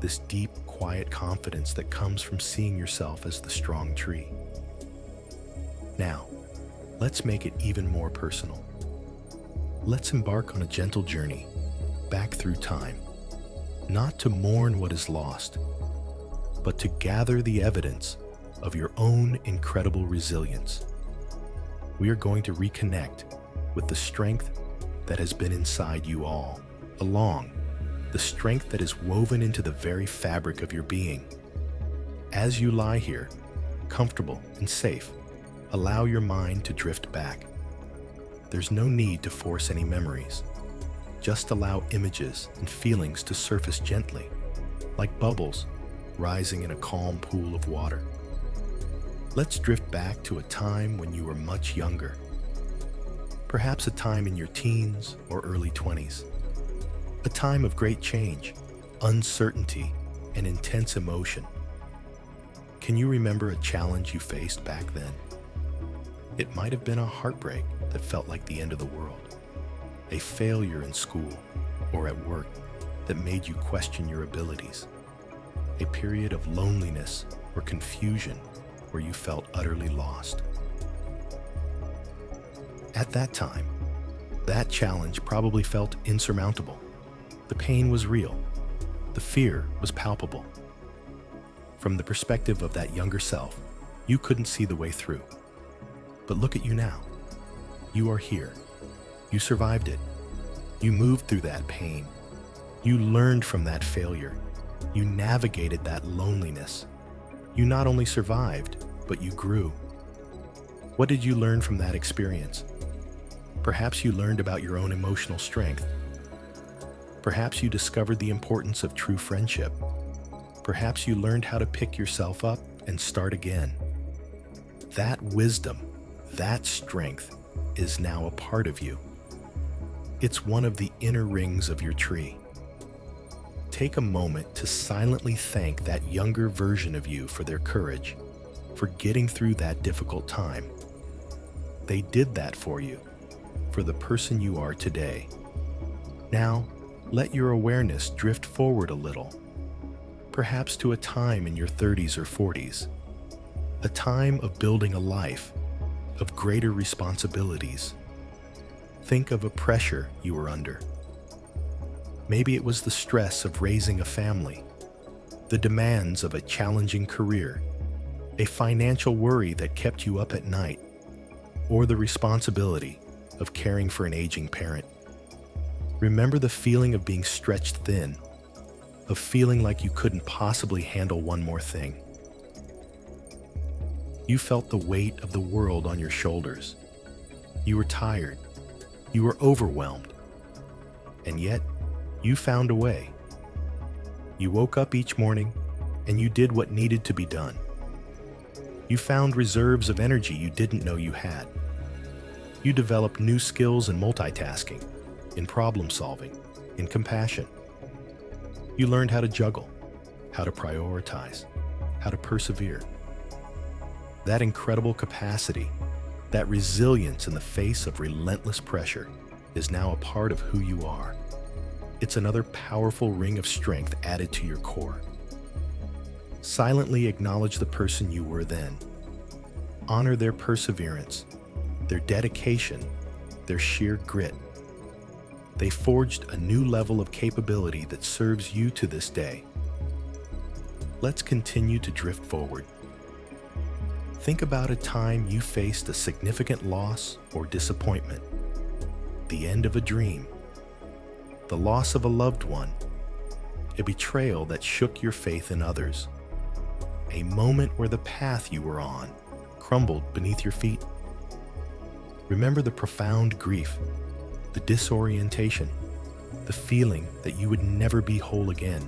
this deep, quiet confidence that comes from seeing yourself as the strong tree. Now, let's make it even more personal. Let's embark on a gentle journey back through time, not to mourn what is lost, but to gather the evidence of your own incredible resilience. We are going to reconnect with the strength that has been inside you all along, the strength that is woven into the very fabric of your being. As you lie here, comfortable and safe, allow your mind to drift back. There's no need to force any memories. Just allow images and feelings to surface gently, like bubbles rising in a calm pool of water. Let's drift back to a time when you were much younger. Perhaps a time in your teens or early 20s. A time of great change, uncertainty, and intense emotion. Can you remember a challenge you faced back then? It might have been a heartbreak that felt like the end of the world, a failure in school or at work that made you question your abilities, a period of loneliness or confusion where you felt utterly lost. At that time, that challenge probably felt insurmountable. The pain was real. The fear was palpable. From the perspective of that younger self, you couldn't see the way through. But look at you now. You are here. You survived it. You moved through that pain. You learned from that failure. You navigated that loneliness. You not only survived, but you grew. What did you learn from that experience? Perhaps you learned about your own emotional strength. Perhaps you discovered the importance of true friendship. Perhaps you learned how to pick yourself up and start again. That wisdom, that strength, is now a part of you. It's one of the inner rings of your tree. Take a moment to silently thank that younger version of you for their courage, for getting through that difficult time. They did that for you, for the person you are today. Now, let your awareness drift forward a little, perhaps to a time in your 30s or 40s, a time of building a life, of greater responsibilities. Think of a pressure you were under. Maybe it was the stress of raising a family, the demands of a challenging career, a financial worry that kept you up at night, or the responsibility of caring for an aging parent. Remember the feeling of being stretched thin, of feeling like you couldn't possibly handle one more thing. You felt the weight of the world on your shoulders. You were tired. You were overwhelmed. And yet, you found a way. You woke up each morning and you did what needed to be done. You found reserves of energy you didn't know you had. You developed new skills in multitasking, in problem solving, in compassion. You learned how to juggle, how to prioritize, how to persevere. That incredible capacity, that resilience in the face of relentless pressure, is now a part of who you are. It's another powerful ring of strength added to your core. Silently acknowledge the person you were then. Honor their perseverance, their dedication, their sheer grit. They forged a new level of capability that serves you to this day. Let's continue to drift forward. Think about a time you faced a significant loss or disappointment, the end of a dream, the loss of a loved one, a betrayal that shook your faith in others, a moment where the path you were on crumbled beneath your feet. Remember the profound grief, the disorientation, the feeling that you would never be whole again.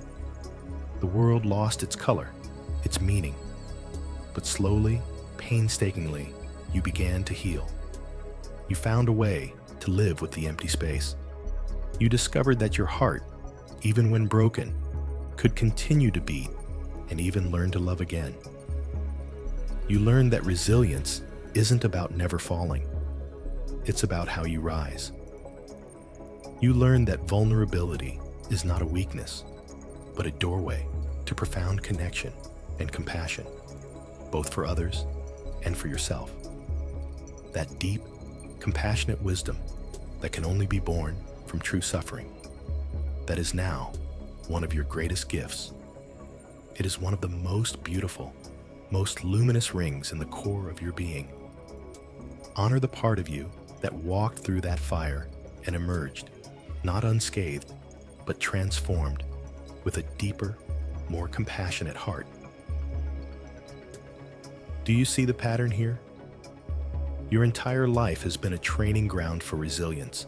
The world lost its color, its meaning, but slowly, painstakingly, you began to heal. You found a way to live with the empty space. You discovered that your heart, even when broken, could continue to beat and even learn to love again. You learned that resilience isn't about never falling. It's about how you rise. You learned that vulnerability is not a weakness, but a doorway to profound connection and compassion, both for others and for yourself. That deep, compassionate wisdom that can only be born from true suffering, that is now one of your greatest gifts. It is one of the most beautiful, most luminous rings in the core of your being. Honor the part of you that walked through that fire and emerged, not unscathed, but transformed with a deeper, more compassionate heart. Do you see the pattern here? Your entire life has been a training ground for resilience.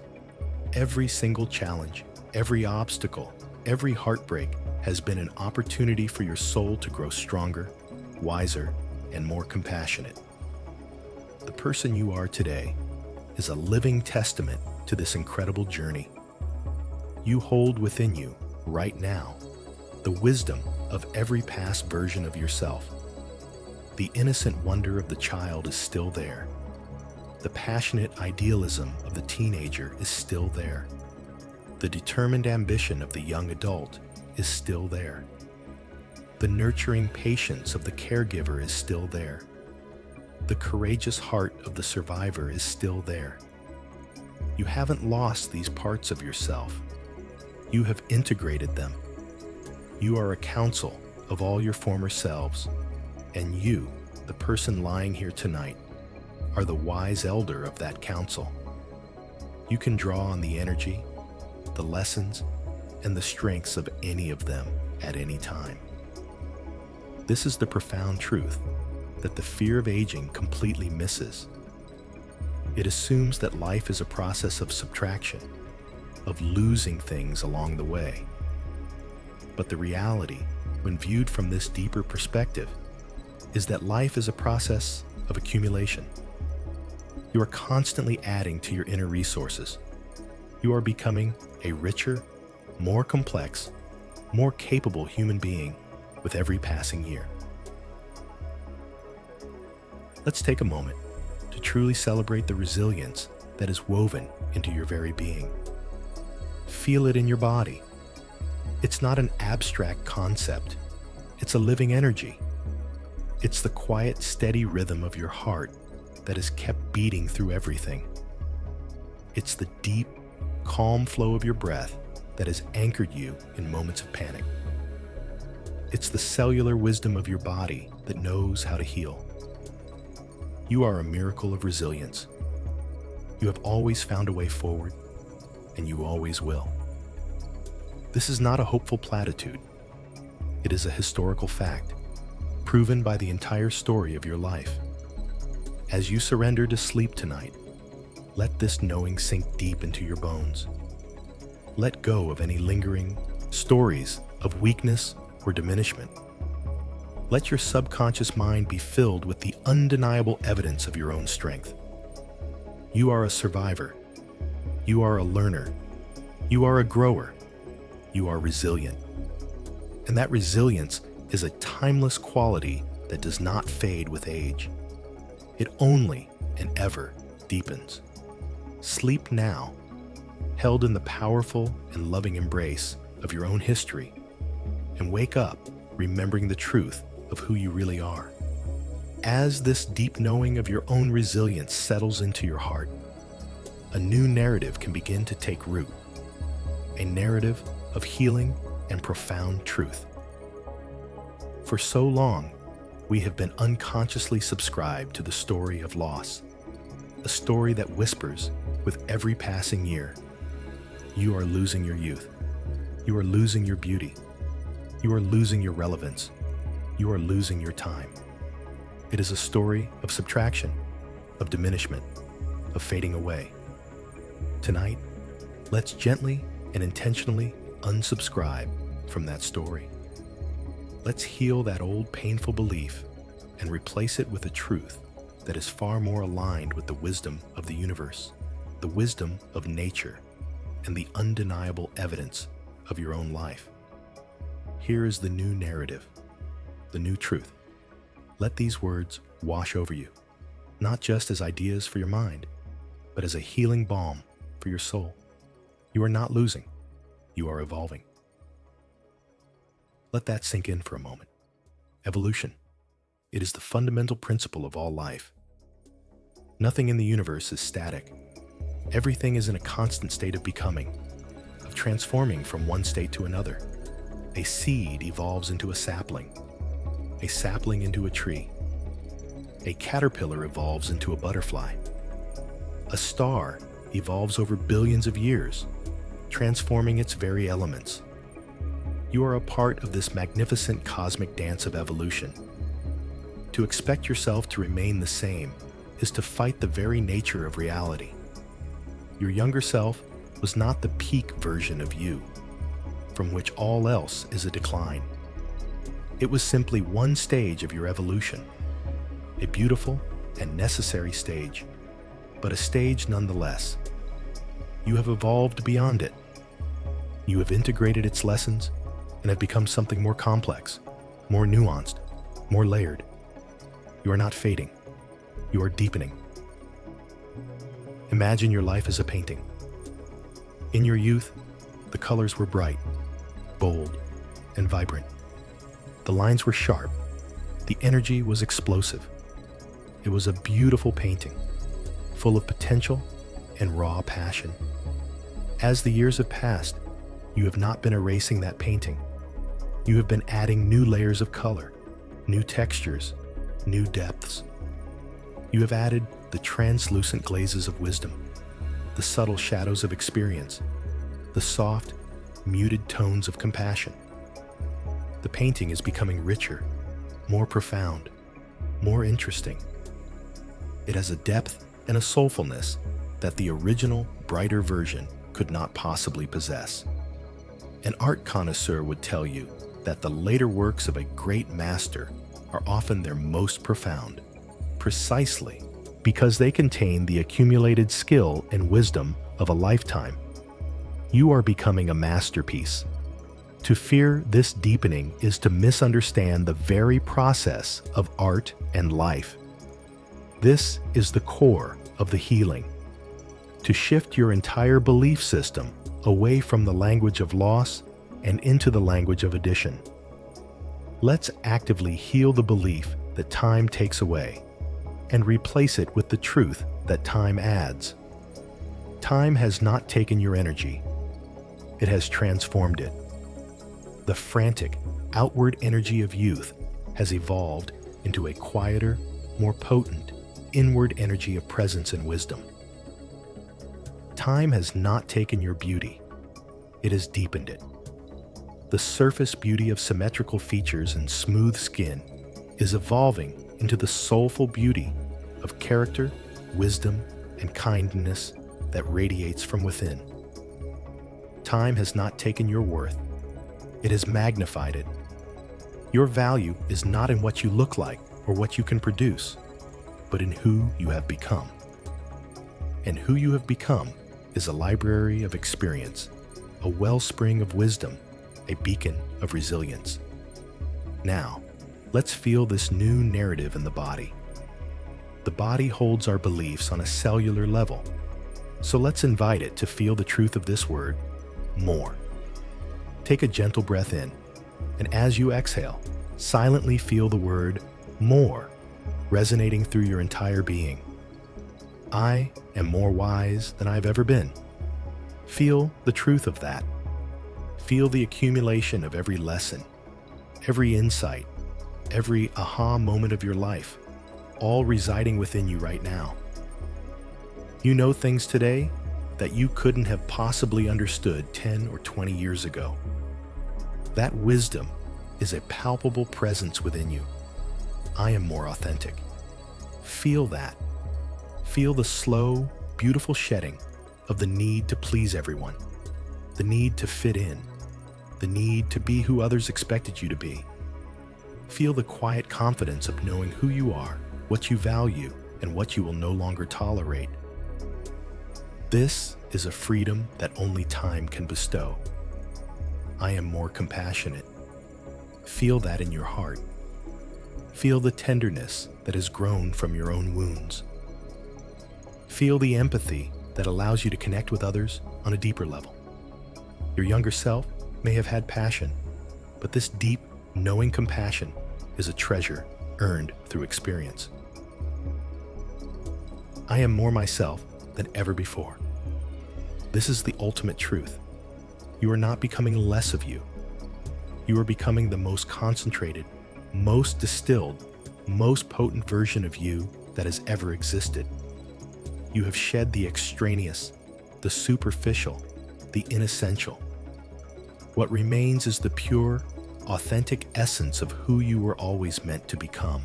Every single challenge, every obstacle, every heartbreak has been an opportunity for your soul to grow stronger, wiser, and more compassionate. The person you are today is a living testament to this incredible journey. You hold within you, right now, the wisdom of every past version of yourself. The innocent wonder of the child is still there. The passionate idealism of the teenager is still there. The determined ambition of the young adult is still there. The nurturing patience of the caregiver is still there. The courageous heart of the survivor is still there. You haven't lost these parts of yourself. You have integrated them. You are a counsel of all your former selves, and you, the person lying here tonight, are the wise elder of that counsel. You can draw on the energy, the lessons, and the strengths of any of them at any time. This is the profound truth that the fear of aging completely misses. It assumes that life is a process of subtraction, of losing things along the way. But the reality, when viewed from this deeper perspective, is that life is a process of accumulation. You are constantly adding to your inner resources. You are becoming a richer, more complex, more capable human being with every passing year. Let's take a moment to truly celebrate the resilience that is woven into your very being. Feel it in your body. It's not an abstract concept. It's a living energy. It's the quiet, steady rhythm of your heart that has kept beating through everything. It's the deep, calm flow of your breath that has anchored you in moments of panic. It's the cellular wisdom of your body that knows how to heal. You are a miracle of resilience. You have always found a way forward, and you always will. This is not a hopeful platitude. It is a historical fact, proven by the entire story of your life. As you surrender to sleep tonight, let this knowing sink deep into your bones. Let go of any lingering stories of weakness or diminishment. Let your subconscious mind be filled with the undeniable evidence of your own strength. You are a survivor. You are a learner. You are a grower. You are resilient. And that resilience is a timeless quality that does not fade with age. It only and ever deepens. Sleep now, held in the powerful and loving embrace of your own history, and wake up remembering the truth of who you really are. As this deep knowing of your own resilience settles into your heart, a new narrative can begin to take root, a narrative of healing and profound truth. For so long, we have been unconsciously subscribed to the story of loss, a story that whispers with every passing year, you are losing your youth, you are losing your beauty, you are losing your relevance, you are losing your time. It is a story of subtraction, of diminishment, of fading away. Tonight, let's gently and intentionally unsubscribe from that story. Let's heal that old painful belief and replace it with a truth that is far more aligned with the wisdom of the universe, the wisdom of nature, and the undeniable evidence of your own life. Here is the new narrative, the new truth. Let these words wash over you, not just as ideas for your mind, but as a healing balm for your soul. You are not losing, you are evolving. Let that sink in for a moment. Evolution. It is the fundamental principle of all life. Nothing in the universe is static. Everything is in a constant state of becoming, of transforming from one state to another. A seed evolves into a sapling into a tree. A caterpillar evolves into a butterfly. A star evolves over billions of years, transforming its very elements. You are a part of this magnificent cosmic dance of evolution. To expect yourself to remain the same is to fight the very nature of reality. Your younger self was not the peak version of you, from which all else is a decline. It was simply one stage of your evolution, a beautiful and necessary stage, but a stage nonetheless. You have evolved beyond it. You have integrated its lessons and have become something more complex, more nuanced, more layered. You are not fading. You are deepening. Imagine your life as a painting. In your youth, the colors were bright, bold, and vibrant. The lines were sharp. The energy was explosive. It was a beautiful painting, full of potential and raw passion. As the years have passed, you have not been erasing that painting. You have been adding new layers of color, new textures, new depths. You have added the translucent glazes of wisdom, the subtle shadows of experience, the soft, muted tones of compassion. The painting is becoming richer, more profound, more interesting. It has a depth and a soulfulness that the original, brighter version could not possibly possess. An art connoisseur would tell you that the later works of a great master are often their most profound, precisely because they contain the accumulated skill and wisdom of a lifetime. You are becoming a masterpiece. To fear this deepening is to misunderstand the very process of art and life. This is the core of the healing. To shift your entire belief system away from the language of loss and into the language of addition. Let's actively heal the belief that time takes away and replace it with the truth that time adds. Time has not taken your energy. It has transformed it. The frantic, outward energy of youth has evolved into a quieter, more potent, inward energy of presence and wisdom. Time has not taken your beauty. It has deepened it. The surface beauty of symmetrical features and smooth skin is evolving into the soulful beauty of character, wisdom, and kindness that radiates from within. Time has not taken your worth. It has magnified it. Your value is not in what you look like or what you can produce, but in who you have become. And who you have become is a library of experience, a wellspring of wisdom, a beacon of resilience. Now, let's feel this new narrative in the body. The body holds our beliefs on a cellular level, so let's invite it to feel the truth of this word, more. Take a gentle breath in, and as you exhale, silently feel the word more resonating through your entire being. I am more wise than I've ever been. Feel the truth of that. Feel the accumulation of every lesson, every insight, every aha moment of your life, all residing within you right now. You know things today that you couldn't have possibly understood 10 or 20 years ago. That wisdom is a palpable presence within you. I am more authentic. Feel that. Feel the slow, beautiful shedding of the need to please everyone, the need to fit in, the need to be who others expected you to be. Feel the quiet confidence of knowing who you are, what you value, and what you will no longer tolerate. This is a freedom that only time can bestow. I am more compassionate. Feel that in your heart. Feel the tenderness that has grown from your own wounds. Feel the empathy that allows you to connect with others on a deeper level. Your younger self may have had passion, but this deep, knowing compassion is a treasure earned through experience. I am more myself than ever before. This is the ultimate truth. You are not becoming less of you. You are becoming the most concentrated, most distilled, most potent version of you that has ever existed. You have shed the extraneous, the superficial, the inessential. What remains is the pure, authentic essence of who you were always meant to become.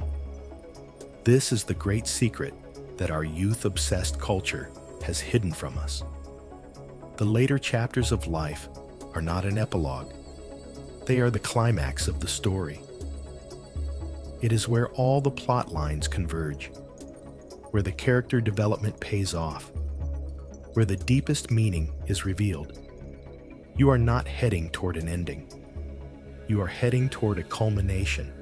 This is the great secret that our youth-obsessed culture has hidden from us. The later chapters of life are not an epilogue. They are the climax of the story. It is where all the plot lines converge, where the character development pays off, where the deepest meaning is revealed. You are not heading toward an ending. You are heading toward a culmination.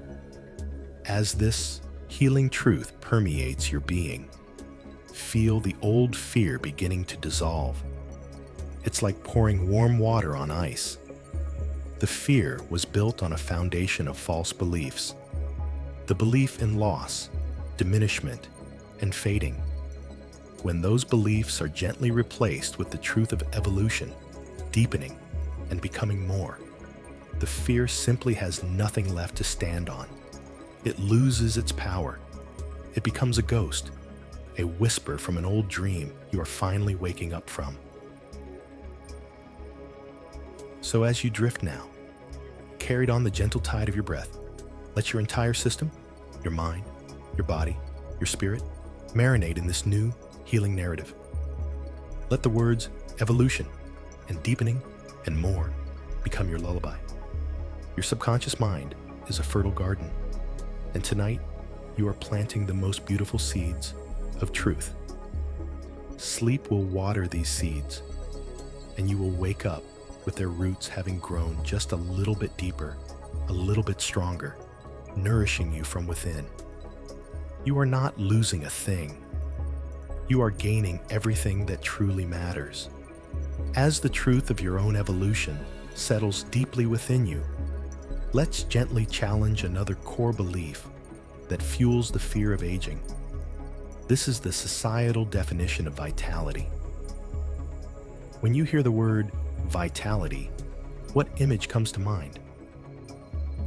As this healing truth permeates your being, feel the old fear beginning to dissolve. It's like pouring warm water on ice. The fear was built on a foundation of false beliefs. The belief in loss, diminishment, and fading. When those beliefs are gently replaced with the truth of evolution, deepening, and becoming more, the fear simply has nothing left to stand on. It loses its power. It becomes a ghost, a whisper from an old dream you are finally waking up from. So as you drift now, carried on the gentle tide of your breath, let your entire system, your mind, your body, your spirit, marinate in this new, healing narrative. Let the words evolution and deepening and more become your lullaby. Your subconscious mind is a fertile garden, and tonight you are planting the most beautiful seeds of truth. Sleep will water these seeds, and you will wake up with their roots having grown just a little bit deeper, a little bit stronger, nourishing you from within. You are not losing a thing. You are gaining everything that truly matters. As the truth of your own evolution settles deeply within you, let's gently challenge another core belief that fuels the fear of aging. This is the societal definition of vitality. When you hear the word vitality, what image comes to mind?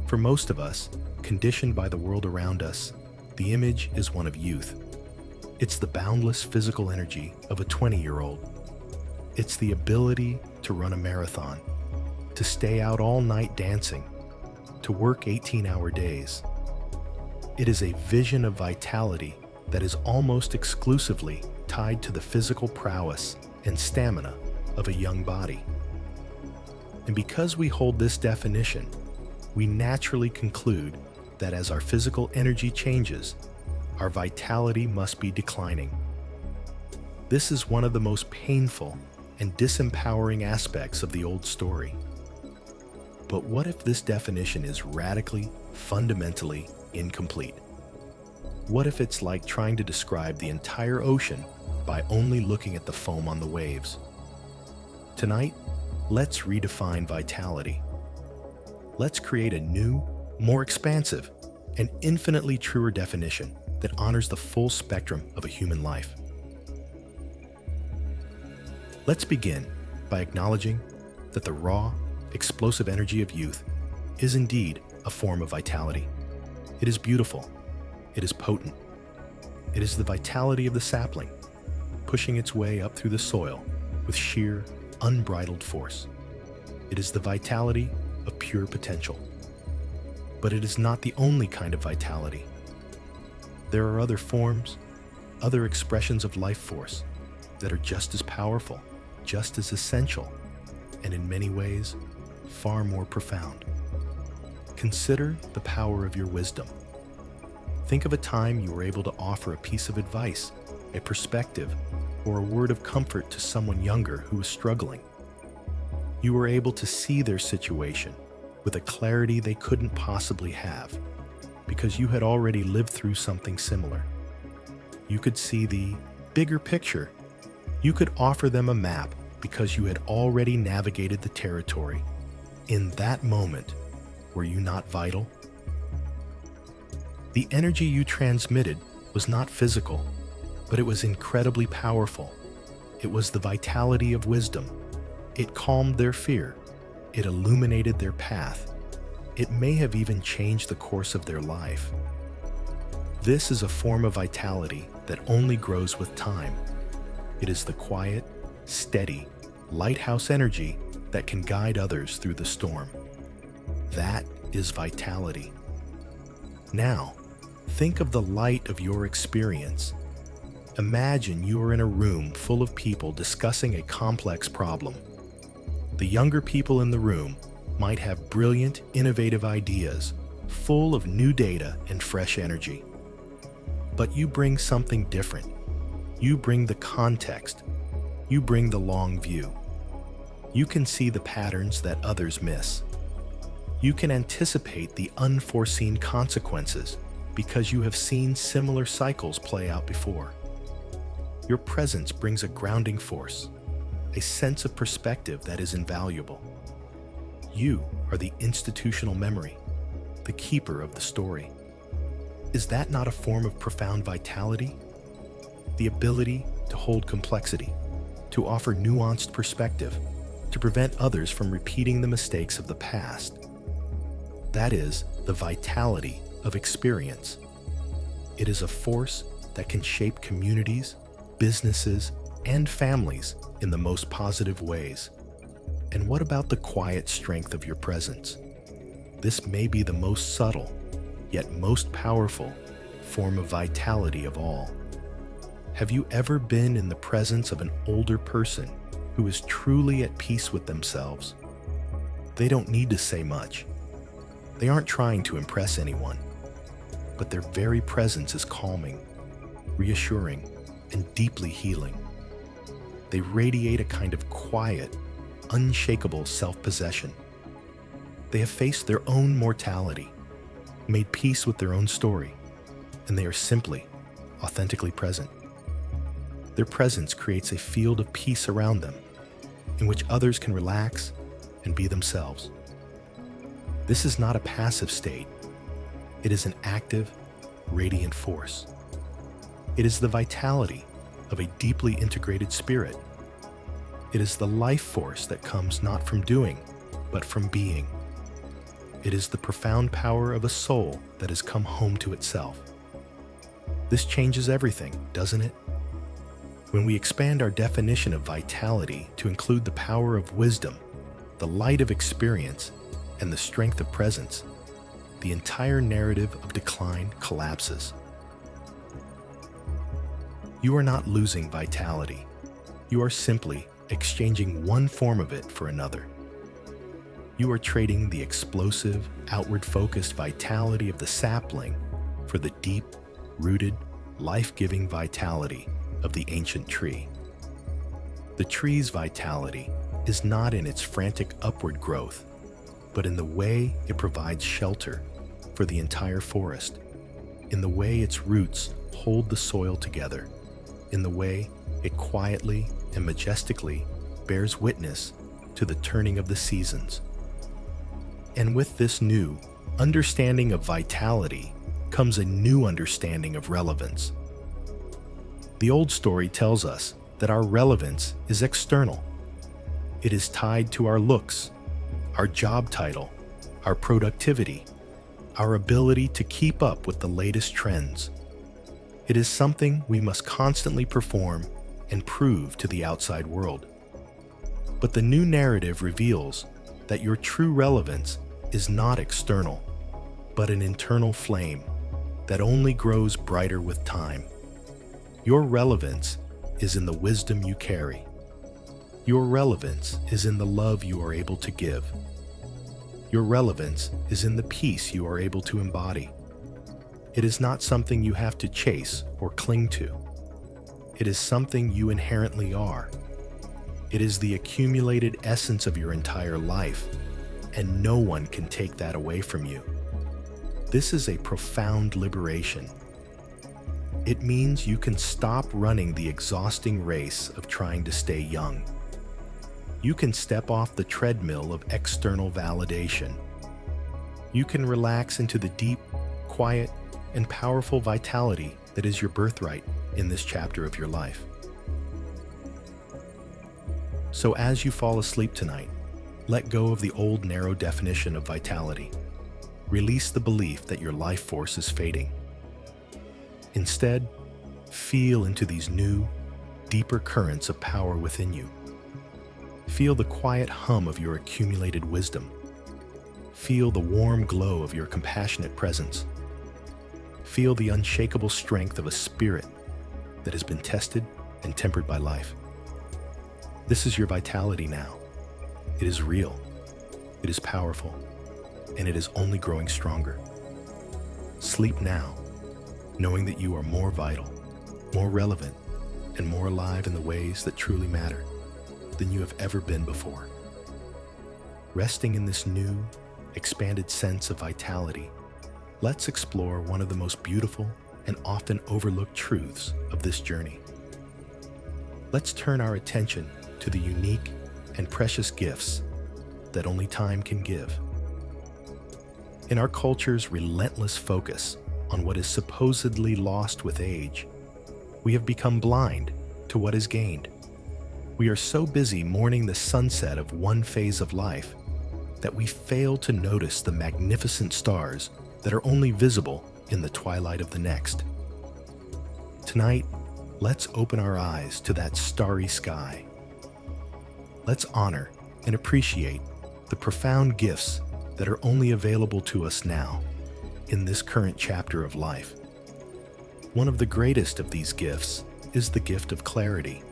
For most of us, conditioned by the world around us, the image is one of youth. It's the boundless physical energy of a 20-year-old. It's the ability to run a marathon, to stay out all night dancing, to work 18-hour days. It is a vision of vitality that is almost exclusively tied to the physical prowess and stamina of a young body. And because we hold this definition, we naturally conclude that as our physical energy changes, our vitality must be declining. This is one of the most painful and disempowering aspects of the old story. But what if this definition is radically, fundamentally incomplete? What if it's like trying to describe the entire ocean by only looking at the foam on the waves? Tonight, let's redefine vitality. Let's create a new, more expansive, and infinitely truer definition that honors the full spectrum of a human life. Let's begin by acknowledging that the raw, explosive energy of youth is indeed a form of vitality. It is beautiful. It is potent. It is the vitality of the sapling, pushing its way up through the soil with sheer, unbridled force. It is the vitality of pure potential. But it is not the only kind of vitality. There are other forms, other expressions of life force that are just as powerful, just as essential, and in many ways, far more profound. Consider the power of your wisdom. Think of a time you were able to offer a piece of advice, a perspective, or a word of comfort to someone younger who was struggling. You were able to see their situation with a clarity they couldn't possibly have because you had already lived through something similar. You could see the bigger picture. You could offer them a map because you had already navigated the territory. In that moment, were you not vital? The energy you transmitted was not physical, but it was incredibly powerful. It was the vitality of wisdom. It calmed their fear. It illuminated their path. It may have even changed the course of their life. This is a form of vitality that only grows with time. It is the quiet, steady, lighthouse energy that can guide others through the storm. That is vitality. Now, think of the light of your experience. Imagine you are in a room full of people discussing a complex problem. The younger people in the room might have brilliant, innovative ideas, full of new data and fresh energy. But you bring something different. You bring the context. You bring the long view. You can see the patterns that others miss. You can anticipate the unforeseen consequences because you have seen similar cycles play out before. Your presence brings a grounding force, a sense of perspective that is invaluable. You are the institutional memory, the keeper of the story. Is that not a form of profound vitality? The ability to hold complexity, to offer nuanced perspective, to prevent others from repeating the mistakes of the past. That is the vitality of experience. It is a force that can shape communities, businesses, and families in the most positive ways. And what about the quiet strength of your presence? This may be the most subtle, yet most powerful, form of vitality of all. Have you ever been in the presence of an older person who is truly at peace with themselves? They don't need to say much. They aren't trying to impress anyone, but their very presence is calming, reassuring, and deeply healing. They radiate a kind of quiet, unshakable self-possession. They have faced their own mortality, made peace with their own story, and they are simply, authentically present. Their presence creates a field of peace around them, in which others can relax and be themselves. This is not a passive state. It is an active, radiant force. It is the vitality of a deeply integrated spirit. It is the life force that comes not from doing, but from being. It is the profound power of a soul that has come home to itself. This changes everything, doesn't it? When we expand our definition of vitality to include the power of wisdom, the light of experience, and the strength of presence, the entire narrative of decline collapses. You are not losing vitality. You are simply exchanging one form of it for another. You are trading the explosive, outward-focused vitality of the sapling for the deep, rooted, life-giving vitality of the ancient tree. The tree's vitality is not in its frantic upward growth, but in the way it provides shelter for the entire forest, in the way its roots hold the soil together, in the way it quietly and majestically bears witness to the turning of the seasons. And with this new understanding of vitality comes a new understanding of relevance. The old story tells us that our relevance is external. It is tied to our looks, our job title, our productivity, our ability to keep up with the latest trends. It is something we must constantly perform and prove to the outside world. But the new narrative reveals that your true relevance is not external, but an internal flame that only grows brighter with time. Your relevance is in the wisdom you carry. Your relevance is in the love you are able to give. Your relevance is in the peace you are able to embody. It is not something you have to chase or cling to. It is something you inherently are. It is the accumulated essence of your entire life, and no one can take that away from you. This is a profound liberation. It means you can stop running the exhausting race of trying to stay young. You can step off the treadmill of external validation. You can relax into the deep, quiet, and powerful vitality that is your birthright in this chapter of your life. So as you fall asleep tonight, let go of the old narrow definition of vitality. Release the belief that your life force is fading. Instead, feel into these new, deeper currents of power within you. Feel the quiet hum of your accumulated wisdom. Feel the warm glow of your compassionate presence. Feel the unshakable strength of a spirit that has been tested and tempered by life. This is your vitality now. It is real, it is powerful, and it is only growing stronger. Sleep now, knowing that you are more vital, more relevant, and more alive in the ways that truly matter than you have ever been before. Resting in this new, expanded sense of vitality, let's explore one of the most beautiful and often overlooked truths of this journey. Let's turn our attention to the unique and precious gifts that only time can give. In our culture's relentless focus on what is supposedly lost with age, we have become blind to what is gained. We are so busy mourning the sunset of one phase of life that we fail to notice the magnificent stars that are only visible in the twilight of the next. Tonight, let's open our eyes to that starry sky. Let's honor and appreciate the profound gifts that are only available to us now, in this current chapter of life. One of the greatest of these gifts is the gift of clarity.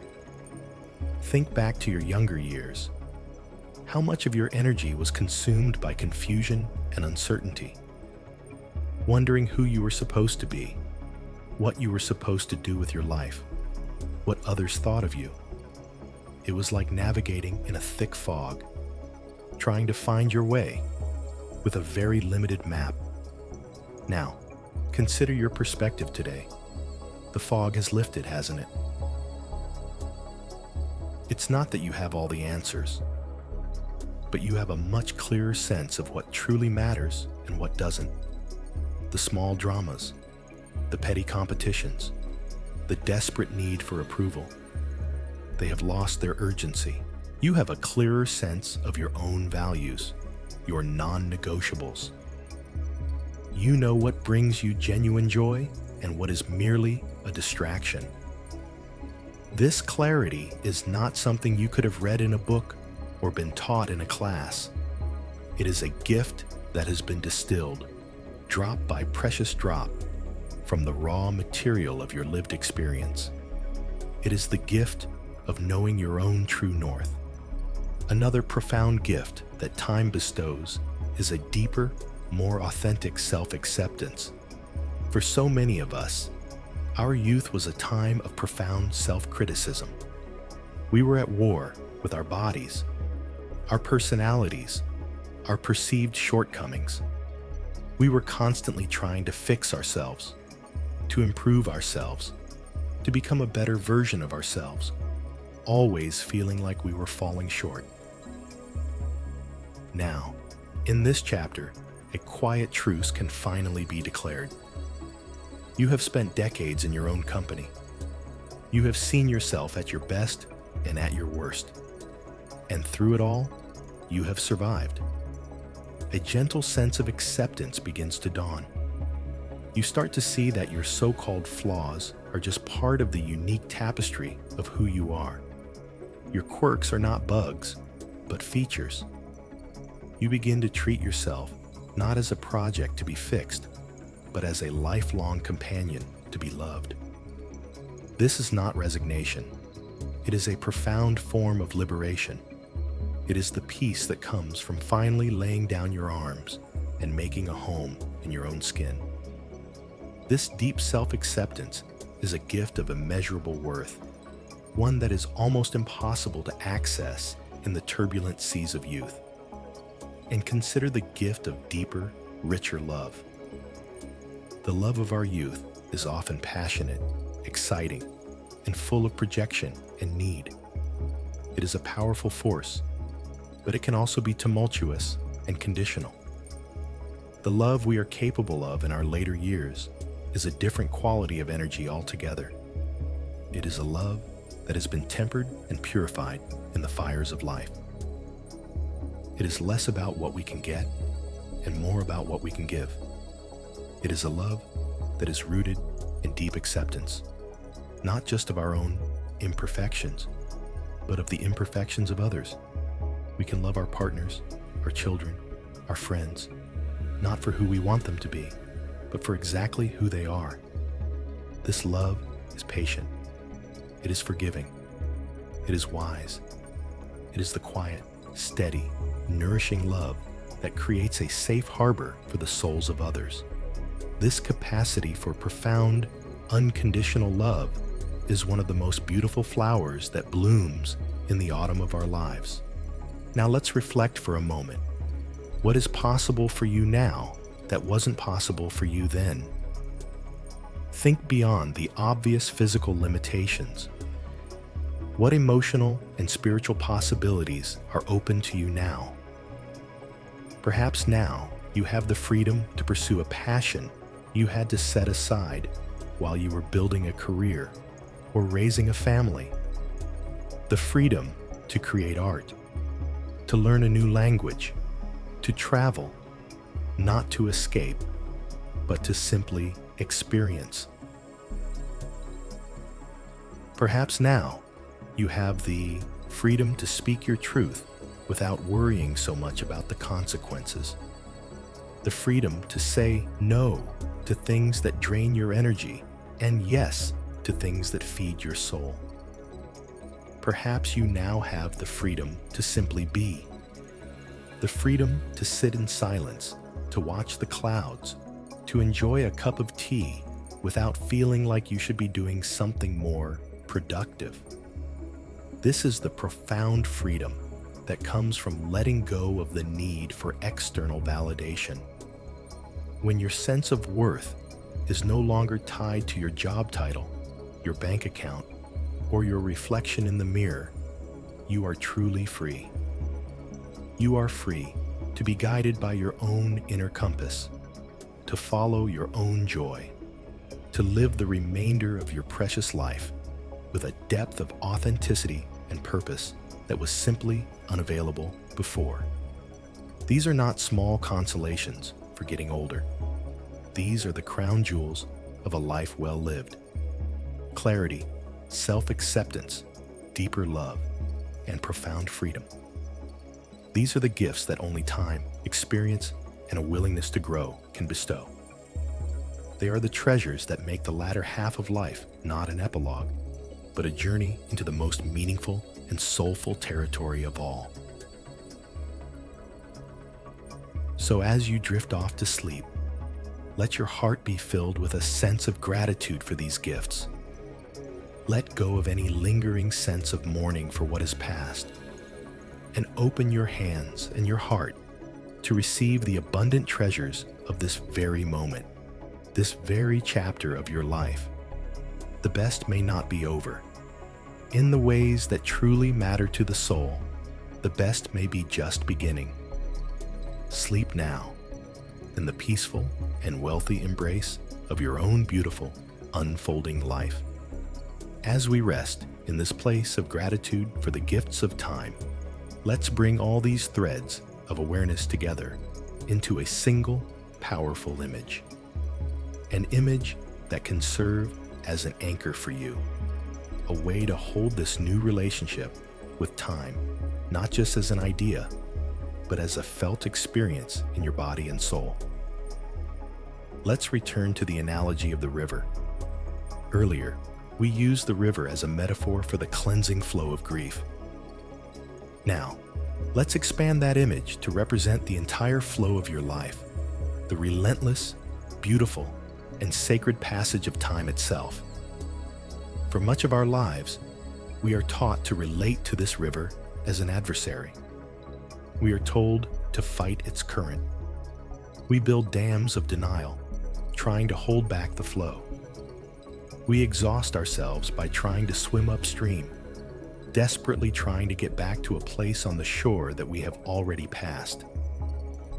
Think back to your younger years. How much of your energy was consumed by confusion and uncertainty? Wondering who you were supposed to be, what you were supposed to do with your life, what others thought of you. It was like navigating in a thick fog, trying to find your way with a very limited map. Now, consider your perspective today. The fog has lifted, hasn't it? It's not that you have all the answers, but you have a much clearer sense of what truly matters and what doesn't. The small dramas, the petty competitions, the desperate need for approval. They have lost their urgency. You have a clearer sense of your own values, your non-negotiables. You know what brings you genuine joy and what is merely a distraction. This clarity is not something you could have read in a book or been taught in a class. It is a gift that has been distilled, drop by precious drop, from the raw material of your lived experience. It is the gift of knowing your own true north. Another profound gift that time bestows is a deeper, more authentic self-acceptance. For so many of us, our youth was a time of profound self-criticism. We were at war with our bodies, our personalities, our perceived shortcomings. We were constantly trying to fix ourselves, to improve ourselves, to become a better version of ourselves, always feeling like we were falling short. Now, in this chapter, a quiet truce can finally be declared. You have spent decades in your own company. You have seen yourself at your best and at your worst. And through it all, you have survived. A gentle sense of acceptance begins to dawn. You start to see that your so-called flaws are just part of the unique tapestry of who you are. Your quirks are not bugs, but features. You begin to treat yourself not as a project to be fixed, but as a lifelong companion to be loved. This is not resignation. It is a profound form of liberation. It is the peace that comes from finally laying down your arms and making a home in your own skin. This deep self-acceptance is a gift of immeasurable worth, one that is almost impossible to access in the turbulent seas of youth. And consider the gift of deeper, richer love. The love of our youth is often passionate, exciting, and full of projection and need. It is a powerful force, but it can also be tumultuous and conditional. The love we are capable of in our later years is a different quality of energy altogether. It is a love that has been tempered and purified in the fires of life. It is less about what we can get and more about what we can give. It is a love that is rooted in deep acceptance, not just of our own imperfections, but of the imperfections of others. We can love our partners, our children, our friends, not for who we want them to be, but for exactly who they are. This love is patient. It is forgiving. It is wise. It is the quiet, steady, nourishing love that creates a safe harbor for the souls of others. This capacity for profound, unconditional love is one of the most beautiful flowers that blooms in the autumn of our lives. Now let's reflect for a moment. What is possible for you now that wasn't possible for you then? Think beyond the obvious physical limitations. What emotional and spiritual possibilities are open to you now? Perhaps now you have the freedom to pursue a passion you had to set aside while you were building a career or raising a family. The freedom to create art, to learn a new language, to travel, not to escape, but to simply experience. Perhaps now you have the freedom to speak your truth without worrying so much about the consequences. The freedom to say no to things that drain your energy and yes to things that feed your soul. Perhaps you now have the freedom to simply be. The freedom to sit in silence, to watch the clouds, to enjoy a cup of tea without feeling like you should be doing something more productive. This is the profound freedom that comes from letting go of the need for external validation. When your sense of worth is no longer tied to your job title, your bank account, or your reflection in the mirror, you are truly free. You are free to be guided by your own inner compass, to follow your own joy, to live the remainder of your precious life with a depth of authenticity and purpose that was simply unavailable before. These are not small consolations for getting older. These are the crown jewels of a life well lived. Clarity, self-acceptance, deeper love, and profound freedom. These are the gifts that only time, experience, and a willingness to grow can bestow. They are the treasures that make the latter half of life not an epilogue, but a journey into the most meaningful and soulful territory of all. So as you drift off to sleep, let your heart be filled with a sense of gratitude for these gifts. Let go of any lingering sense of mourning for what is past, and open your hands and your heart to receive the abundant treasures of this very moment, this very chapter of your life. The best may not be over. In the ways that truly matter to the soul, the best may be just beginning. Sleep now in the peaceful and wealthy embrace of your own beautiful, unfolding life. As we rest in this place of gratitude for the gifts of time, let's bring all these threads of awareness together into a single, powerful image. An image that can serve as an anchor for you, a way to hold this new relationship with time, not just as an idea, but as a felt experience in your body and soul. Let's return to the analogy of the river. Earlier, we used the river as a metaphor for the cleansing flow of grief. Now, let's expand that image to represent the entire flow of your life, the relentless, beautiful, and sacred passage of time itself. For much of our lives, we are taught to relate to this river as an adversary. We are told to fight its current. We build dams of denial, trying to hold back the flow. We exhaust ourselves by trying to swim upstream, desperately trying to get back to a place on the shore that we have already passed.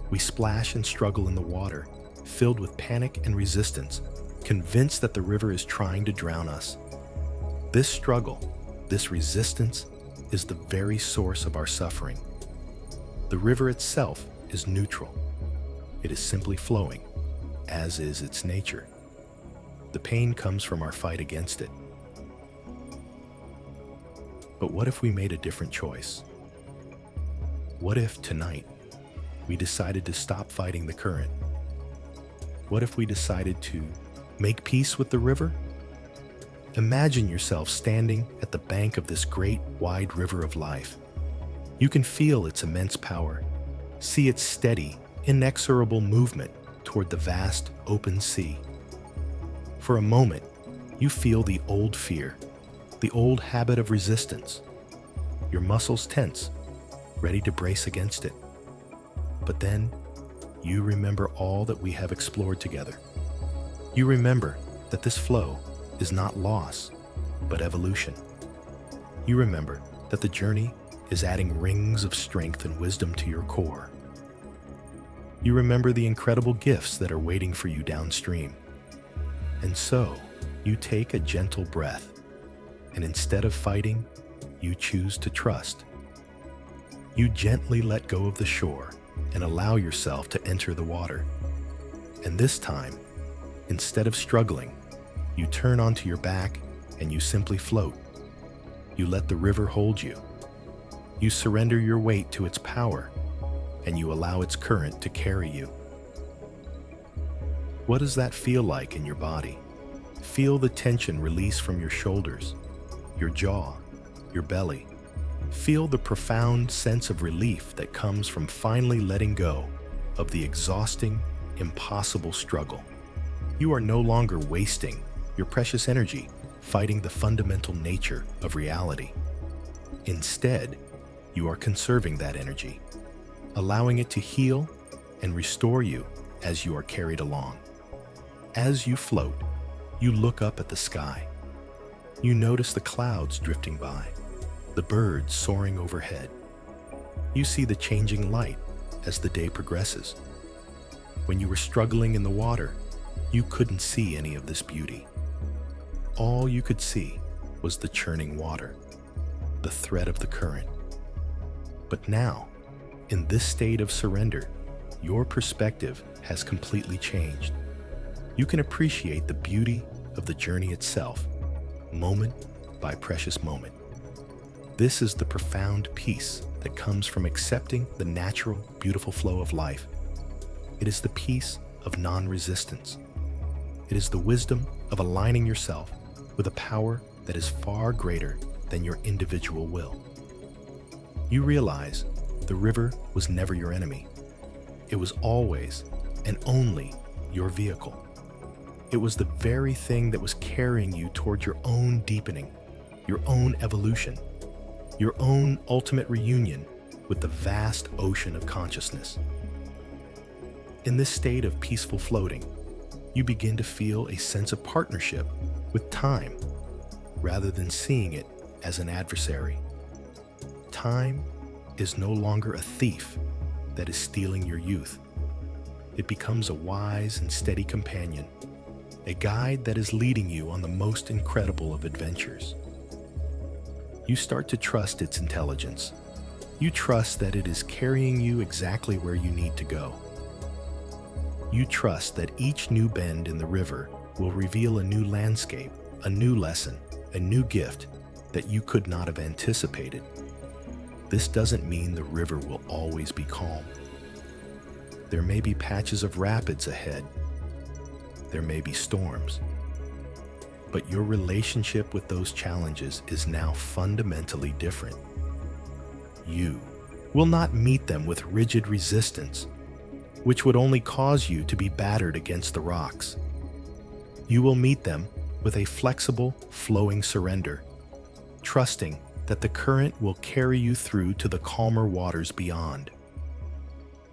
We splash and struggle in the water, filled with panic and resistance, convinced that the river is trying to drown us. This struggle, This resistance is the very source of our suffering. The river itself is neutral. It is simply flowing, as is its nature. The pain comes from our fight against it. But what if we made a different choice? What if tonight we decided to stop fighting the current? What if we decided to make peace with the river? Imagine yourself standing at the bank of this great, wide river of life. You can feel its immense power, see its steady, inexorable movement toward the vast, open sea. For a moment, you feel the old fear, the old habit of resistance. Your muscles tense, ready to brace against it. But then, you remember all that we have explored together. You remember that this flow is not loss, but evolution. You remember that the journey is adding rings of strength and wisdom to your core. You remember the incredible gifts that are waiting for you downstream. And so, you take a gentle breath, and instead of fighting, you choose to trust. You gently let go of the shore and allow yourself to enter the water. And this time, instead of struggling, you turn onto your back and you simply float. You let the river hold you. You surrender your weight to its power, and you allow its current to carry you. What does that feel like in your body? Feel the tension release from your shoulders, your jaw, your belly. Feel the profound sense of relief that comes from finally letting go of the exhausting, impossible struggle. You are no longer wasting your precious energy fighting the fundamental nature of reality. Instead, you are conserving that energy, allowing it to heal and restore you as you are carried along. As you float, you look up at the sky. You notice the clouds drifting by, the birds soaring overhead. You see the changing light as the day progresses. When you were struggling in the water, you couldn't see any of this beauty. All you could see was the churning water, the thread of the current. But now, in this state of surrender, your perspective has completely changed. You can appreciate the beauty of the journey itself, moment by precious moment. This is the profound peace that comes from accepting the natural, beautiful flow of life. It is the peace of non-resistance. It is the wisdom of aligning yourself with a power that is far greater than your individual will. You realize the river was never your enemy. It was always and only your vehicle. It was the very thing that was carrying you toward your own deepening, your own evolution, your own ultimate reunion with the vast ocean of consciousness. In this state of peaceful floating, you begin to feel a sense of partnership with time, rather than seeing it as an adversary. Time is no longer a thief that is stealing your youth. It becomes a wise and steady companion, a guide that is leading you on the most incredible of adventures. You start to trust its intelligence. You trust that it is carrying you exactly where you need to go. You trust that each new bend in the river will reveal a new landscape, a new lesson, a new gift that you could not have anticipated. This doesn't mean the river will always be calm. There may be patches of rapids ahead. There may be storms. But your relationship with those challenges is now fundamentally different. You will not meet them with rigid resistance, which would only cause you to be battered against the rocks. You will meet them with a flexible, flowing surrender, trusting that the current will carry you through to the calmer waters beyond.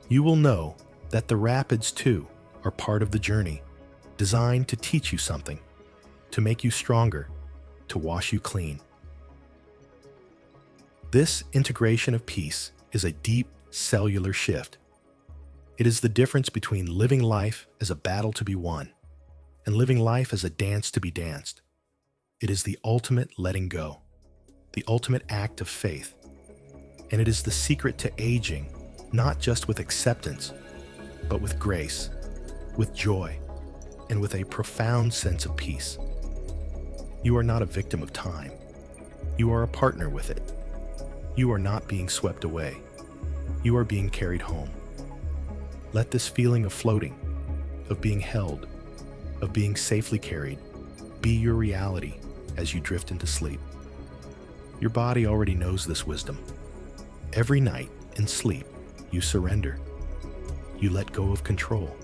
You will know that the rapids, too, are part of the journey, designed to teach you something, to make you stronger, to wash you clean. This integration of peace is a deep cellular shift. It is the difference between living life as a battle to be won and living life as a dance to be danced. It is the ultimate letting go, the ultimate act of faith. And it is the secret to aging, not just with acceptance, but with grace, with joy, and with a profound sense of peace. You are not a victim of time. You are a partner with it. You are not being swept away. You are being carried home. Let this feeling of floating, of being held, of being safely carried, be your reality as you drift into sleep. Your body already knows this wisdom. Every night in sleep, you surrender. You let go of control.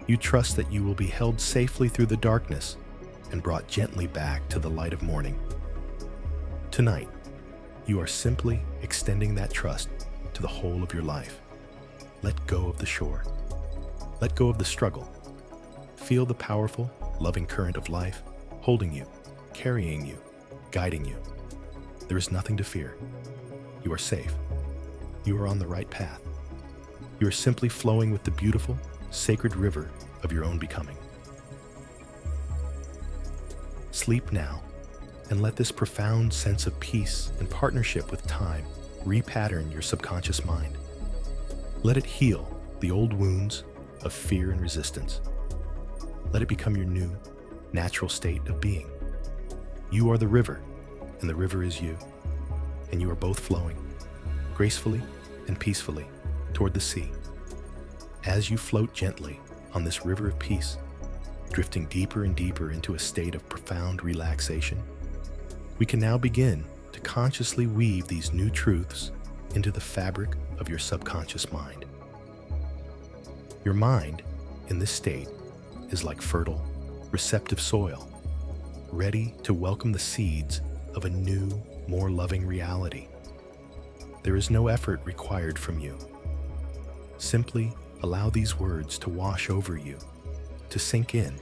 You trust that you will be held safely through the darkness and brought gently back to the light of morning. Tonight, you are simply extending that trust to the whole of your life. Let go of the shore. Let go of the struggle. Feel the powerful, loving current of life holding you, carrying you, guiding you. There is nothing to fear. You are safe. You are on the right path. You are simply flowing with the beautiful, sacred river of your own becoming. Sleep now, and let this profound sense of peace and partnership with time repattern your subconscious mind. Let it heal the old wounds of fear and resistance. Let it become your new, natural state of being. You are the river, and the river is you, and you are both flowing, gracefully and peacefully, toward the sea. As you float gently on this river of peace, drifting deeper and deeper into a state of profound relaxation, we can now begin to consciously weave these new truths into the fabric of your subconscious mind. Your mind, in this state, is like fertile, receptive soil, ready to welcome the seeds of a new, more loving reality. There is no effort required from you. Simply allow these words to wash over you, to sink in,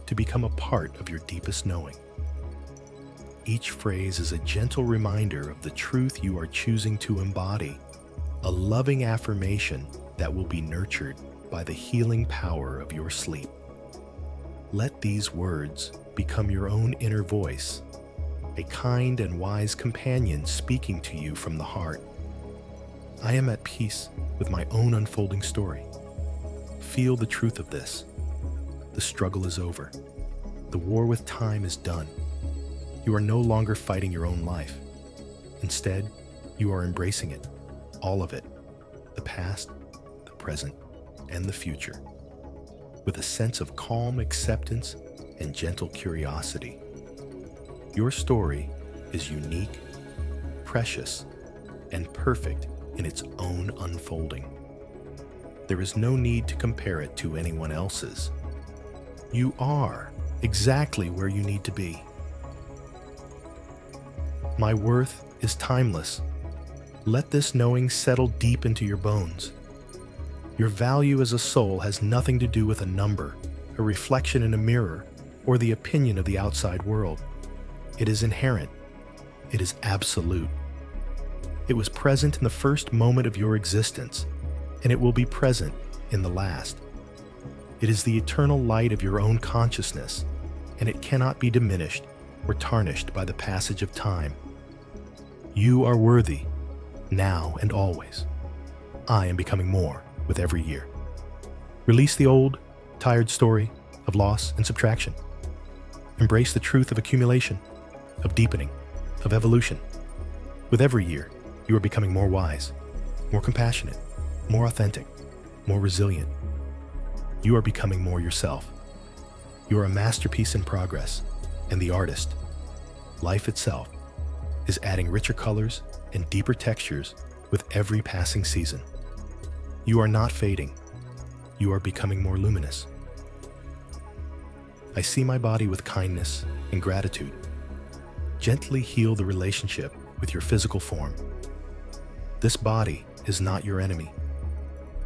to become a part of your deepest knowing. Each phrase is a gentle reminder of the truth you are choosing to embody, a loving affirmation that will be nurtured by the healing power of your sleep. Let these words become your own inner voice, a kind and wise companion speaking to you from the heart. I am at peace with my own unfolding story. Feel the truth of this. The struggle is over. The war with time is done. You are no longer fighting your own life. Instead, you are embracing it, all of it, the past, the present, and the future, with a sense of calm acceptance and gentle curiosity. Your story is unique, precious, and perfect in its own unfolding. There is no need to compare it to anyone else's. You are exactly where you need to be. My worth is timeless. Let this knowing settle deep into your bones. Your value as a soul has nothing to do with a number, a reflection in a mirror, or the opinion of the outside world. It is inherent. It is absolute. It was present in the first moment of your existence, and it will be present in the last. It is the eternal light of your own consciousness, and it cannot be diminished or tarnished by the passage of time. You are worthy, now and always. I am becoming more with every year. Release the old, tired story of loss and subtraction. Embrace the truth of accumulation, of deepening, of evolution. With every year, you are becoming more wise, more compassionate, more authentic, more resilient. You are becoming more yourself. You are a masterpiece in progress, and the artist, life itself, is adding richer colors and deeper textures with every passing season. You are not fading. You are becoming more luminous. I see my body with kindness and gratitude. Gently heal the relationship with your physical form. This body is not your enemy.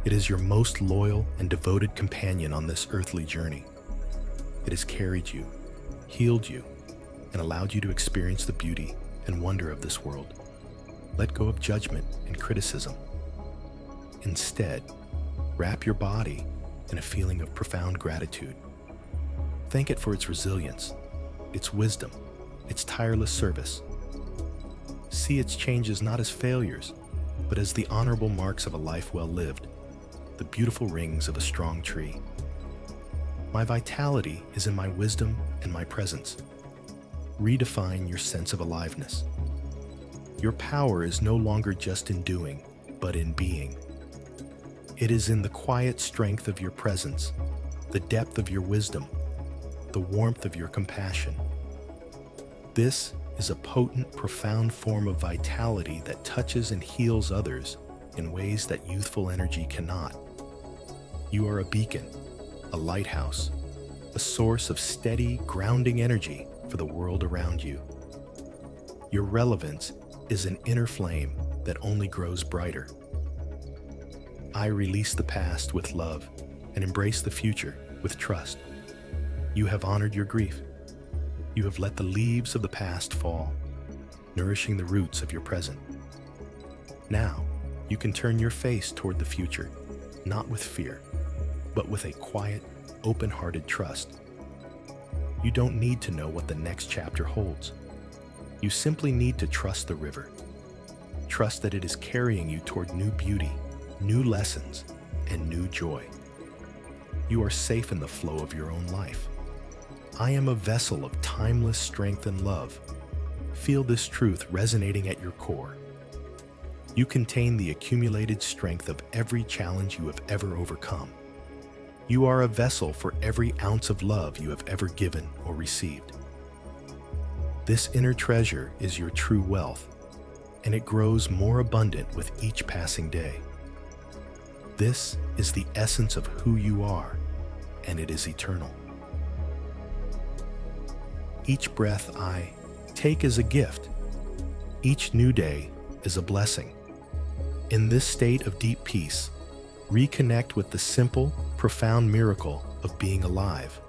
It is your most loyal and devoted companion on this earthly journey. It has carried you, healed you, and allowed you to experience the beauty and wonder of this world. Let go of judgment and criticism. Instead, wrap your body in a feeling of profound gratitude. Thank it for its resilience, its wisdom, its tireless service. See its changes not as failures, but as the honorable marks of a life well lived, the beautiful rings of a strong tree. My vitality is in my wisdom and my presence. Redefine your sense of aliveness. Your power is no longer just in doing, but in being. It is in the quiet strength of your presence, the depth of your wisdom, the warmth of your compassion. This is a potent, profound form of vitality that touches and heals others in ways that youthful energy cannot. You are a beacon, a lighthouse, a source of steady, grounding energy for the world around you. Your relevance is an inner flame that only grows brighter. I release the past with love and embrace the future with trust. You have honored your grief. You have let the leaves of the past fall, nourishing the roots of your present. Now, you can turn your face toward the future, not with fear, but with a quiet, open-hearted trust. You don't need to know what the next chapter holds. You simply need to trust the river. Trust that it is carrying you toward new beauty, new lessons, and new joy. You are safe in the flow of your own life. I am a vessel of timeless strength and love. Feel this truth resonating at your core. You contain the accumulated strength of every challenge you have ever overcome. You are a vessel for every ounce of love you have ever given or received. This inner treasure is your true wealth, and it grows more abundant with each passing day. This is the essence of who you are, and it is eternal. Each breath I take is a gift. Each new day is a blessing. In this state of deep peace, reconnect with the simple, profound miracle of being alive,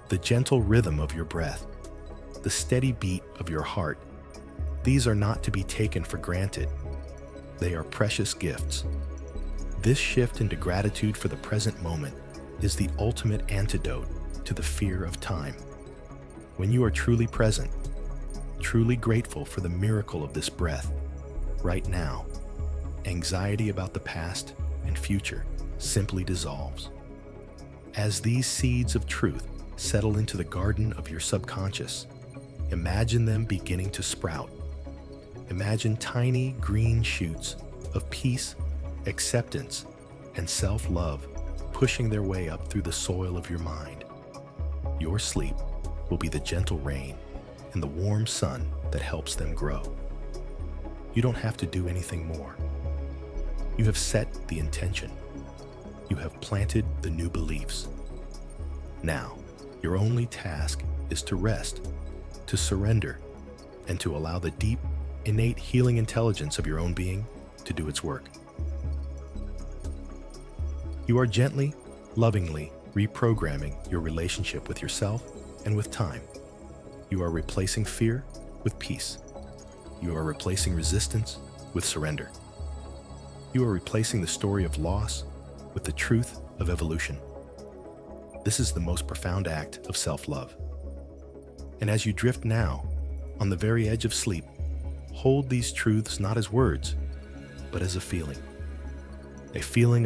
the gentle rhythm of your breath, the steady beat of your heart. These are not to be taken for granted. They are precious gifts. This shift into gratitude for the present moment is the ultimate antidote to the fear of time. When you are truly present, truly grateful for the miracle of this breath, right now, anxiety about the past and future simply dissolves. As these seeds of truth settle into the garden of your subconscious, imagine them beginning to sprout. Imagine tiny green shoots of peace, acceptance, and self-love pushing their way up through the soil of your mind. Your sleep will be the gentle rain and the warm sun that helps them grow. You don't have to do anything more. You have set the intention. You have planted the new beliefs. Now, your only task is to rest, to surrender, and to allow the deep, innate healing intelligence of your own being to do its work. You are gently, lovingly reprogramming your relationship with yourself and with time. You are replacing fear with peace. You are replacing resistance with surrender. You are replacing the story of loss with the truth of evolution. This is the most profound act of self-love. And as you drift now, on the very edge of sleep, hold these truths not as words, but as a feeling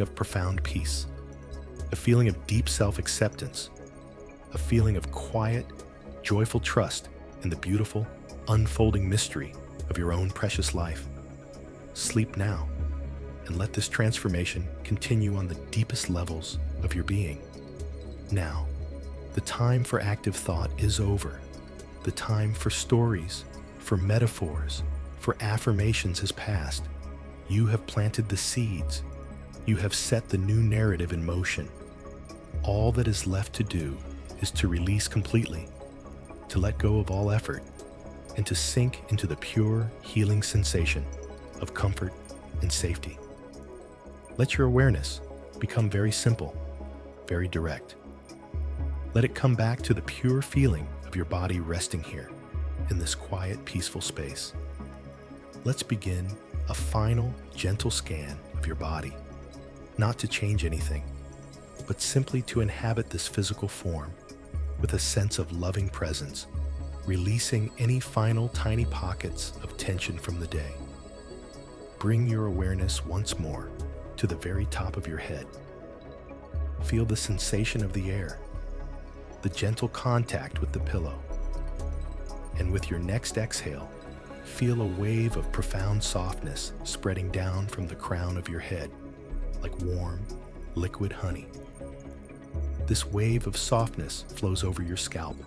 of profound peace, a feeling of deep self-acceptance, a feeling of quiet, joyful trust in the beautiful, unfolding mystery of your own precious life. Sleep now, and let this transformation continue on the deepest levels of your being. Now, the time for active thought is over. The time for stories, for metaphors, for affirmations has passed. You have planted the seeds. You have set the new narrative in motion. All that is left to do is to release completely, to let go of all effort, and to sink into the pure, healing sensation of comfort and safety. Let your awareness become very simple, very direct. Let it come back to the pure feeling of your body resting here in this quiet, peaceful space. Let's begin a final, gentle scan of your body, not to change anything, but simply to inhabit this physical form with a sense of loving presence, releasing any final tiny pockets of tension tension from the day. Bring your awareness once more to the very top of your head. Feel the sensation of the air, the gentle contact with the pillow. And with your next exhale, feel a wave of profound softness spreading down from the crown of your head like warm, liquid honey. This wave of softness flows over your scalp,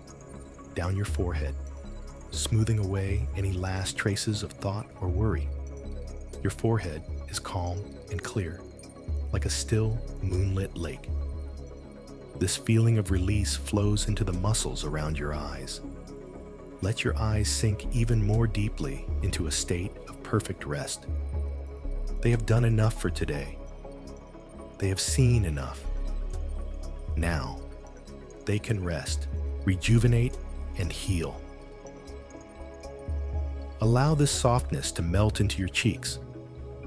down your forehead, smoothing away any last traces of thought or worry. Your forehead is calm and clear, like a still, moonlit lake. This feeling of release flows into the muscles around your eyes. Let your eyes sink even more deeply into a state of perfect rest. They have done enough for today. They have seen enough. Now, they can rest, rejuvenate, and heal. Allow this softness to melt into your cheeks,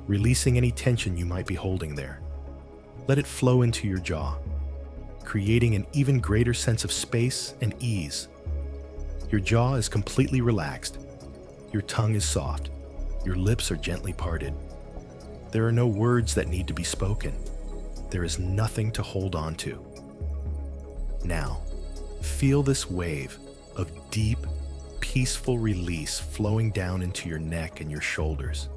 releasing any tension you might be holding there. Let it flow into your jaw, creating an even greater sense of space and ease. Your jaw is completely relaxed. Your tongue is soft. Your lips are gently parted. There are no words that need to be spoken. There is nothing to hold on to. Now, feel this wave of deep, peaceful release flowing down into your neck and your shoulders.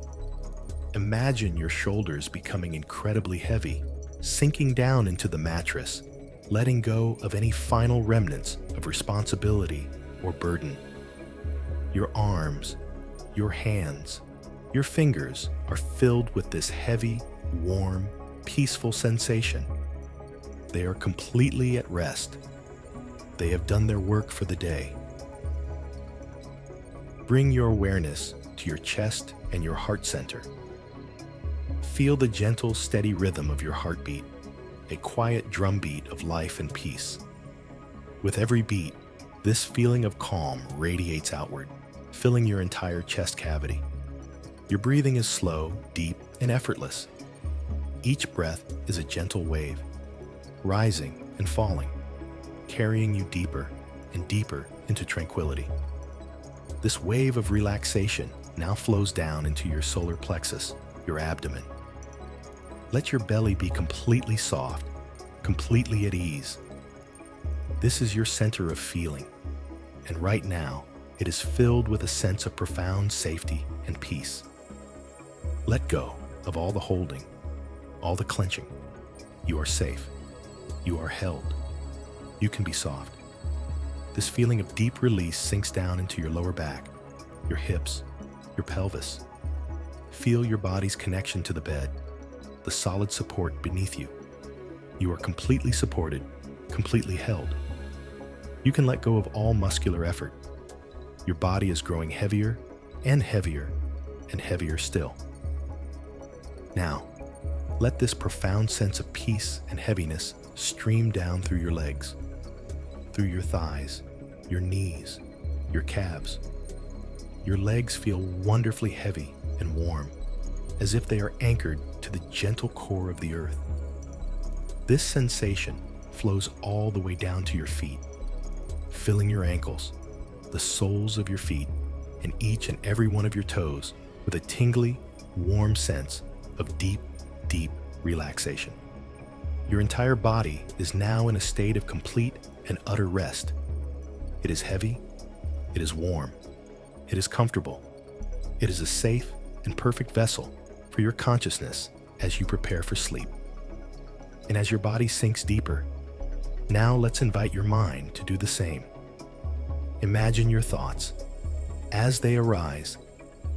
Imagine your shoulders becoming incredibly heavy, sinking down into the mattress, letting go of any final remnants of responsibility or burden. Your arms, your hands, your fingers are filled with this heavy, warm, peaceful sensation. They are completely at rest. They have done their work for the day. Bring your awareness to your chest and your heart center. Feel the gentle, steady rhythm of your heartbeat, a quiet drumbeat of life and peace. With every beat, this feeling of calm radiates outward, filling your entire chest cavity. Your breathing is slow, deep, and effortless. Each breath is a gentle wave, rising and falling, carrying you deeper and deeper into tranquility. This wave of relaxation now flows down into your solar plexus, your abdomen. Let your belly be completely soft, completely at ease. This is your center of feeling, and right now, it is filled with a sense of profound safety and peace. Let go of all the holding, all the clenching. You are safe. You are held. You can be soft. This feeling of deep release sinks down into your lower back, your hips, your pelvis. Feel your body's connection to the bed, the solid support beneath you. You are completely supported, completely held. You can let go of all muscular effort. Your body is growing heavier and heavier and heavier still. Now, let this profound sense of peace and heaviness stream down through your legs, through your thighs, your knees, your calves. Your legs feel wonderfully heavy and warm, as if they are anchored to the gentle core of the earth. This sensation flows all the way down to your feet, filling your ankles, the soles of your feet, and each and every one of your toes with a tingly, warm sense of deep, deep relaxation. Your entire body is now in a state of complete and utter rest. It is heavy, it is warm, it is comfortable. It is a safe and perfect vessel for your consciousness as you prepare for sleep. And as your body sinks deeper, now let's invite your mind to do the same. Imagine your thoughts, as they arise,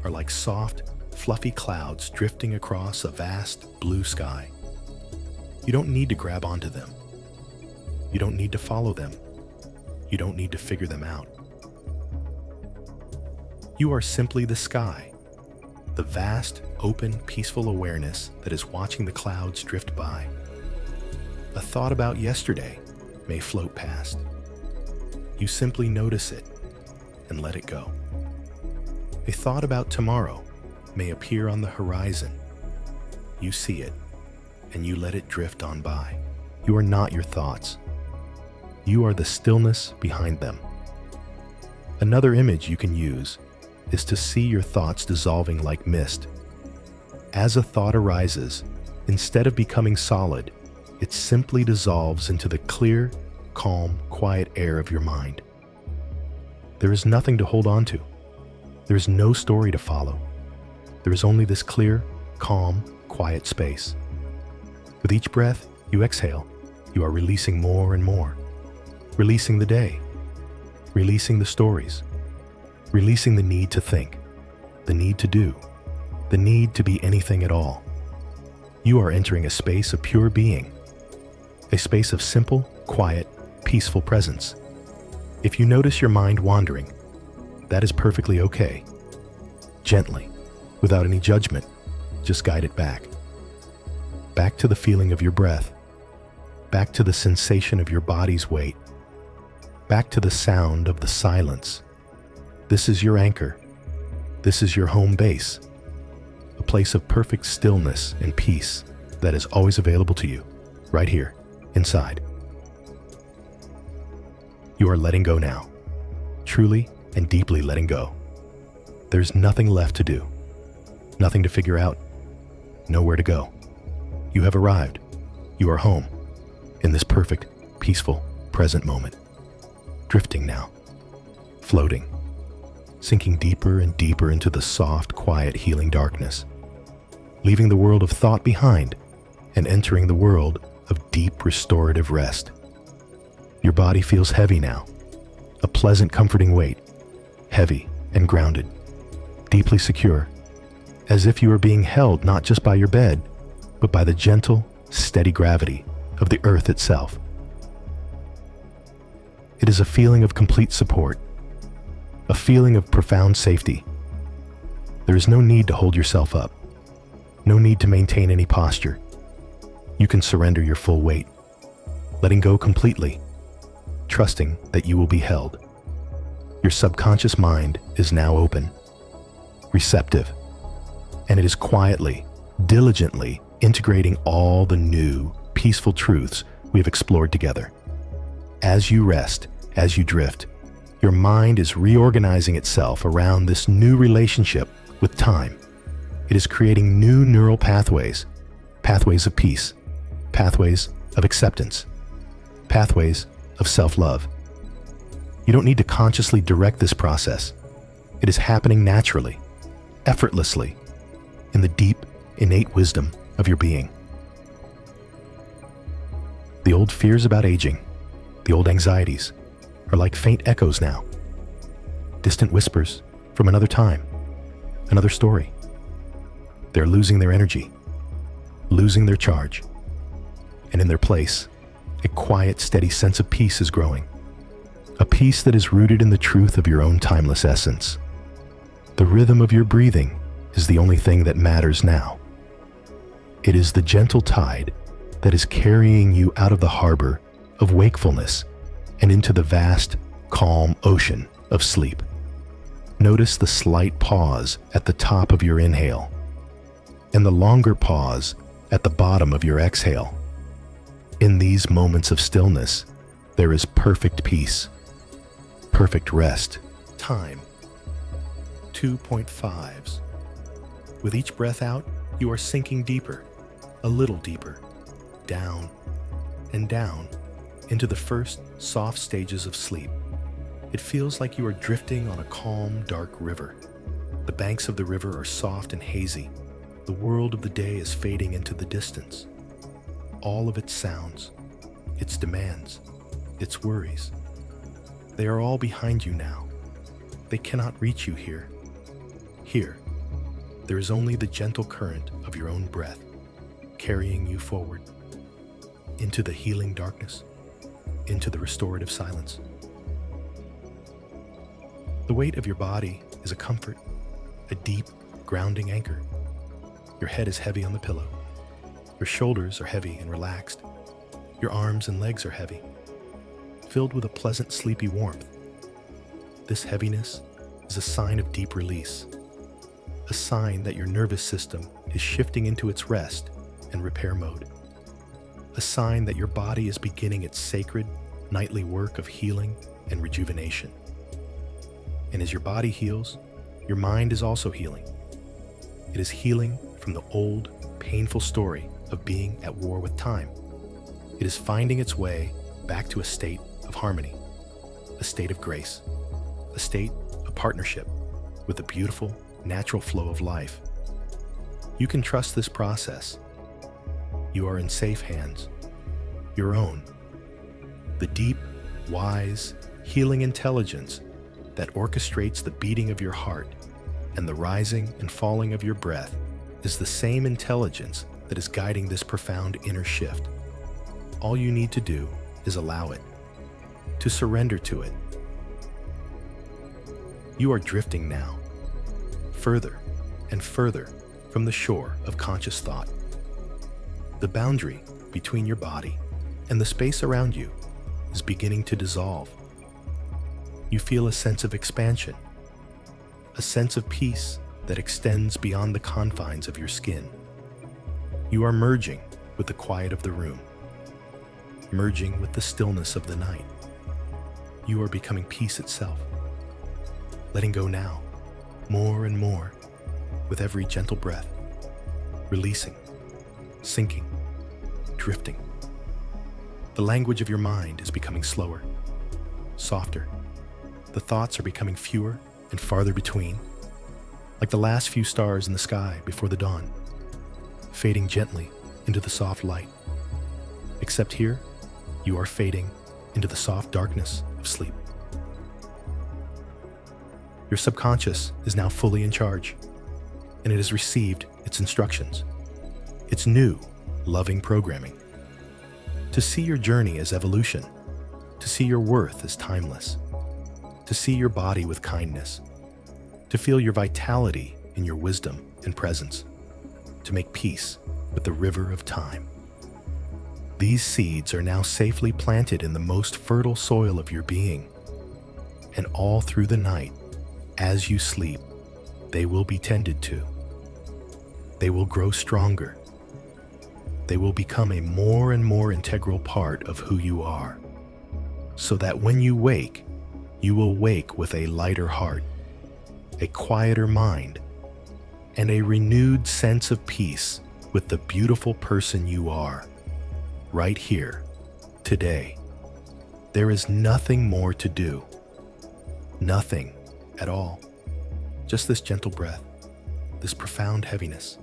are like soft, fluffy clouds drifting across a vast blue sky. You don't need to grab onto them. You don't need to follow them. You don't need to figure them out. You are simply the sky, the vast, open, peaceful awareness that is watching the clouds drift by. A thought about yesterday may float past. You simply notice it and let it go. A thought about tomorrow may appear on the horizon. You see it and you let it drift on by. You are not your thoughts. You are the stillness behind them. Another image you can use is to see your thoughts dissolving like mist. As a thought arises, instead of becoming solid, it simply dissolves into the clear, calm, quiet air of your mind. There is nothing to hold on to. There is no story to follow. There is only this clear, calm, quiet space. With each breath you exhale, you are releasing more and more. Releasing the day. Releasing the stories. Releasing the need to think. The need to do. The need to be anything at all. You are entering a space of pure being. A space of simple, quiet, peaceful presence. If you notice your mind wandering, that is perfectly okay. Gently, without any judgment, just guide it back. Back to the feeling of your breath. Back to the sensation of your body's weight. Back to the sound of the silence. This is your anchor. This is your home base. A place of perfect stillness and peace that is always available to you, right here, inside. You are letting go now, truly and deeply letting go. There's nothing left to do, nothing to figure out, nowhere to go. You have arrived. You are home, in this perfect, peaceful, present moment. Drifting now, floating, sinking deeper and deeper into the soft, quiet, healing darkness, leaving the world of thought behind and entering the world of deep, restorative rest. Your body feels heavy now, a pleasant, comforting weight, heavy and grounded, deeply secure, as if you are being held not just by your bed, but by the gentle, steady gravity of the earth itself. It is a feeling of complete support, a feeling of profound safety. There is no need to hold yourself up, no need to maintain any posture. You can surrender your full weight, letting go completely, trusting that you will be held. Your subconscious mind is now open, receptive, and it is quietly, diligently integrating all the new, peaceful truths we have explored together. As you rest, as you drift, your mind is reorganizing itself around this new relationship with time. It is creating new neural pathways, pathways of peace, pathways of acceptance, pathways of self-love. You don't need to consciously direct this process. It is happening naturally, effortlessly, in the deep, innate wisdom of your being. The old fears about aging, the old anxieties, are like faint echoes now, distant whispers from another time, another story. They're losing their energy, losing their charge, and in their place, a quiet, steady sense of peace is growing, a peace that is rooted in the truth of your own timeless essence. The rhythm of your breathing is the only thing that matters now. It is the gentle tide that is carrying you out of the harbor of wakefulness and into the vast, calm ocean of sleep. Notice the slight pause at the top of your inhale and the longer pause at the bottom of your exhale. In these moments of stillness, there is perfect peace, perfect rest. Time. 2.5s. With each breath out, you are sinking deeper, a little deeper, down and down into the first soft stages of sleep. It feels like you are drifting on a calm, dark river. The banks of the river are soft and hazy. The world of the day is fading into the distance. All of its sounds, its demands, its worries, they are all behind you now. They cannot reach you here. Here, there is only the gentle current of your own breath, carrying you forward, into the healing darkness, into the restorative silence. The weight of your body is a comfort, a deep, grounding anchor. Your head is heavy on the pillow. Your shoulders are heavy and relaxed. Your arms and legs are heavy, filled with a pleasant, sleepy warmth. This heaviness is a sign of deep release, a sign that your nervous system is shifting into its rest and repair mode, a sign that your body is beginning its sacred, nightly work of healing and rejuvenation. And as your body heals, your mind is also healing. It is healing from the old, painful story of being at war with time. It is finding its way back to a state of harmony, a state of grace, a state of partnership with the beautiful, natural flow of life. You can trust this process. You are in safe hands, your own. The deep, wise, healing intelligence that orchestrates the beating of your heart and the rising and falling of your breath is the same intelligence that is guiding this profound inner shift. All you need to do is allow it, to surrender to it. You are drifting now, further and further from the shore of conscious thought. The boundary between your body and the space around you is beginning to dissolve. You feel a sense of expansion, a sense of peace that extends beyond the confines of your skin. You are merging with the quiet of the room, merging with the stillness of the night. You are becoming peace itself. Letting go now, more and more, with every gentle breath, releasing, sinking, drifting. The language of your mind is becoming slower, softer. The thoughts are becoming fewer and farther between, like the last few stars in the sky before the dawn, fading gently into the soft light. Except here, you are fading into the soft darkness of sleep. Your subconscious is now fully in charge, and it has received its instructions, its new, loving programming. To see your journey as evolution, to see your worth as timeless, to see your body with kindness, to feel your vitality in your wisdom and presence, to make peace with the river of time. These seeds are now safely planted in the most fertile soil of your being, and all through the night, as you sleep, they will be tended to. They will grow stronger. They will become a more and more integral part of who you are, so that when you wake, you will wake with a lighter heart, a quieter mind, and a renewed sense of peace with the beautiful person you are, right here, today. There is nothing more to do. Nothing at all. Just this gentle breath, this profound heaviness,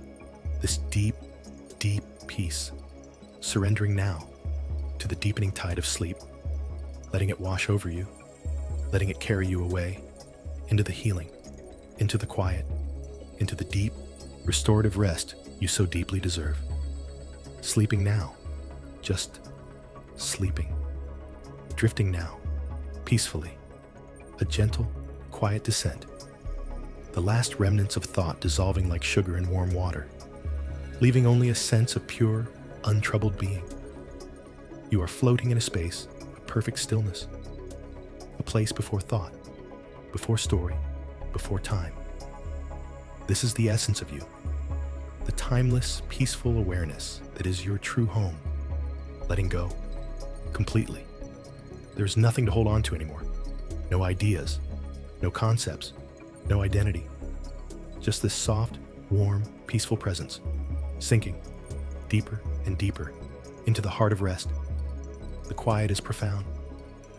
this deep, deep peace, surrendering now to the deepening tide of sleep, letting it wash over you, letting it carry you away into the healing, into the quiet, into the deep, restorative rest you so deeply deserve. Sleeping now, just sleeping, drifting now, peacefully, a gentle, quiet descent, the last remnants of thought dissolving like sugar in warm water, leaving only a sense of pure, untroubled being. You are floating in a space of perfect stillness, a place before thought, before story, before time. This is the essence of you, the timeless, peaceful awareness that is your true home, letting go, completely. There's nothing to hold on to anymore, no ideas, no concepts, no identity, just this soft, warm, peaceful presence, sinking deeper and deeper into the heart of rest. The quiet is profound,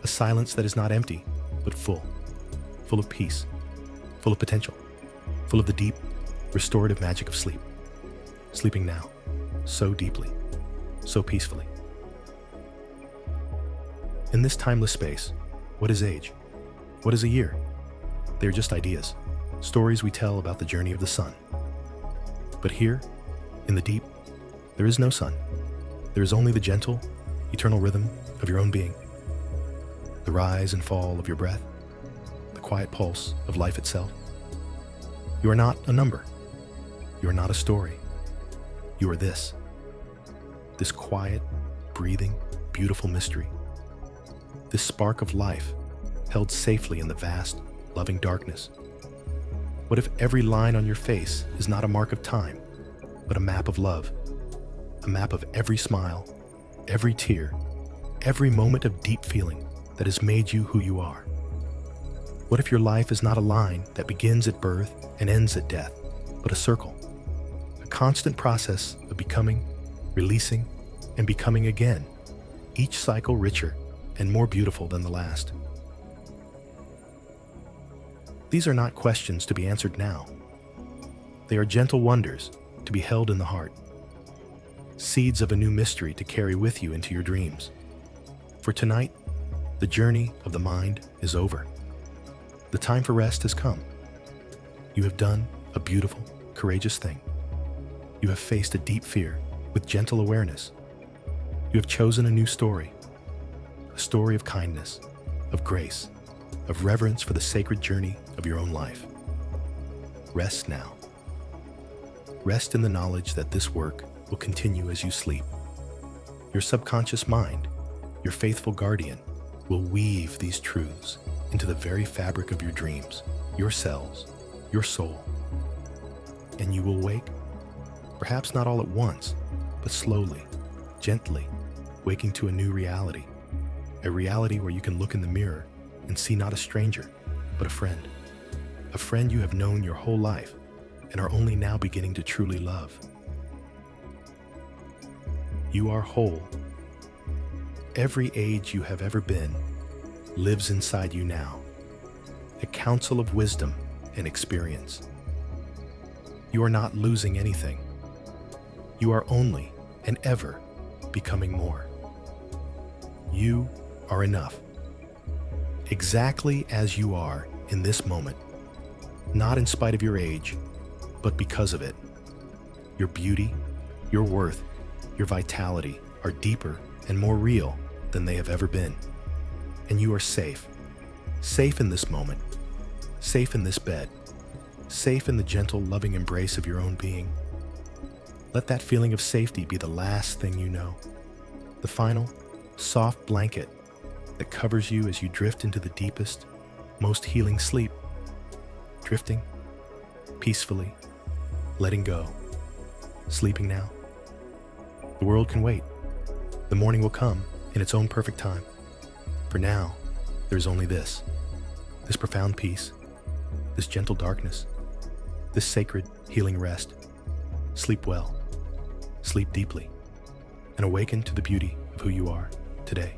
a silence that is not empty, but full of peace, full of potential, full of the deep, restorative magic of sleep. Sleeping now, so deeply, so peacefully. In this timeless space, what is age? What is a year? They are just ideas, stories we tell about the journey of the sun. But here, in the deep, there is no sun. There is only the gentle, eternal rhythm of your own being, the rise and fall of your breath, the quiet pulse of life itself. You are not a number. You are not a story. You are this quiet, breathing, beautiful mystery. This spark of life held safely in the vast, loving darkness. What if every line on your face is not a mark of time, but a map of love, a map of every smile, every tear, every moment of deep feeling that has made you who you are? What if your life is not a line that begins at birth and ends at death, but a circle? A constant process of becoming, releasing, and becoming again, each cycle richer and more beautiful than the last. These are not questions to be answered now. They are gentle wonders to be held in the heart, seeds of a new mystery to carry with you into your dreams. For tonight, the journey of the mind is over. The time for rest has come. You have done a beautiful, courageous thing. You have faced a deep fear with gentle awareness. You have chosen a new story, a story of kindness, of grace, of reverence for the sacred journey of your own life. Rest now. Rest in the knowledge that this work will continue as you sleep. Your subconscious mind, your faithful guardian, will weave these truths into the very fabric of your dreams, your cells, your soul. And you will wake, perhaps not all at once, but slowly, gently, waking to a new reality, a reality where you can look in the mirror and see not a stranger, but a friend you have known your whole life and are only now beginning to truly love. You are whole. Every age you have ever been lives inside you now, a counsel of wisdom and experience. You are not losing anything. You are only and ever becoming more. You are enough, exactly as you are in this moment, not in spite of your age, but because of it. Your beauty, your worth, your vitality are deeper and more real than they have ever been. And you are safe. Safe in this moment. Safe in this bed. Safe in the gentle, loving embrace of your own being. Let that feeling of safety be the last thing you know. The final, soft blanket that covers you as you drift into the deepest, most healing sleep. Drifting, peacefully, letting go. Sleeping now. The world can wait. The morning will come in its own perfect time. For now, there is only this profound peace, this gentle darkness, this sacred healing rest. Sleep well, sleep deeply, and awaken to the beauty of who you are today.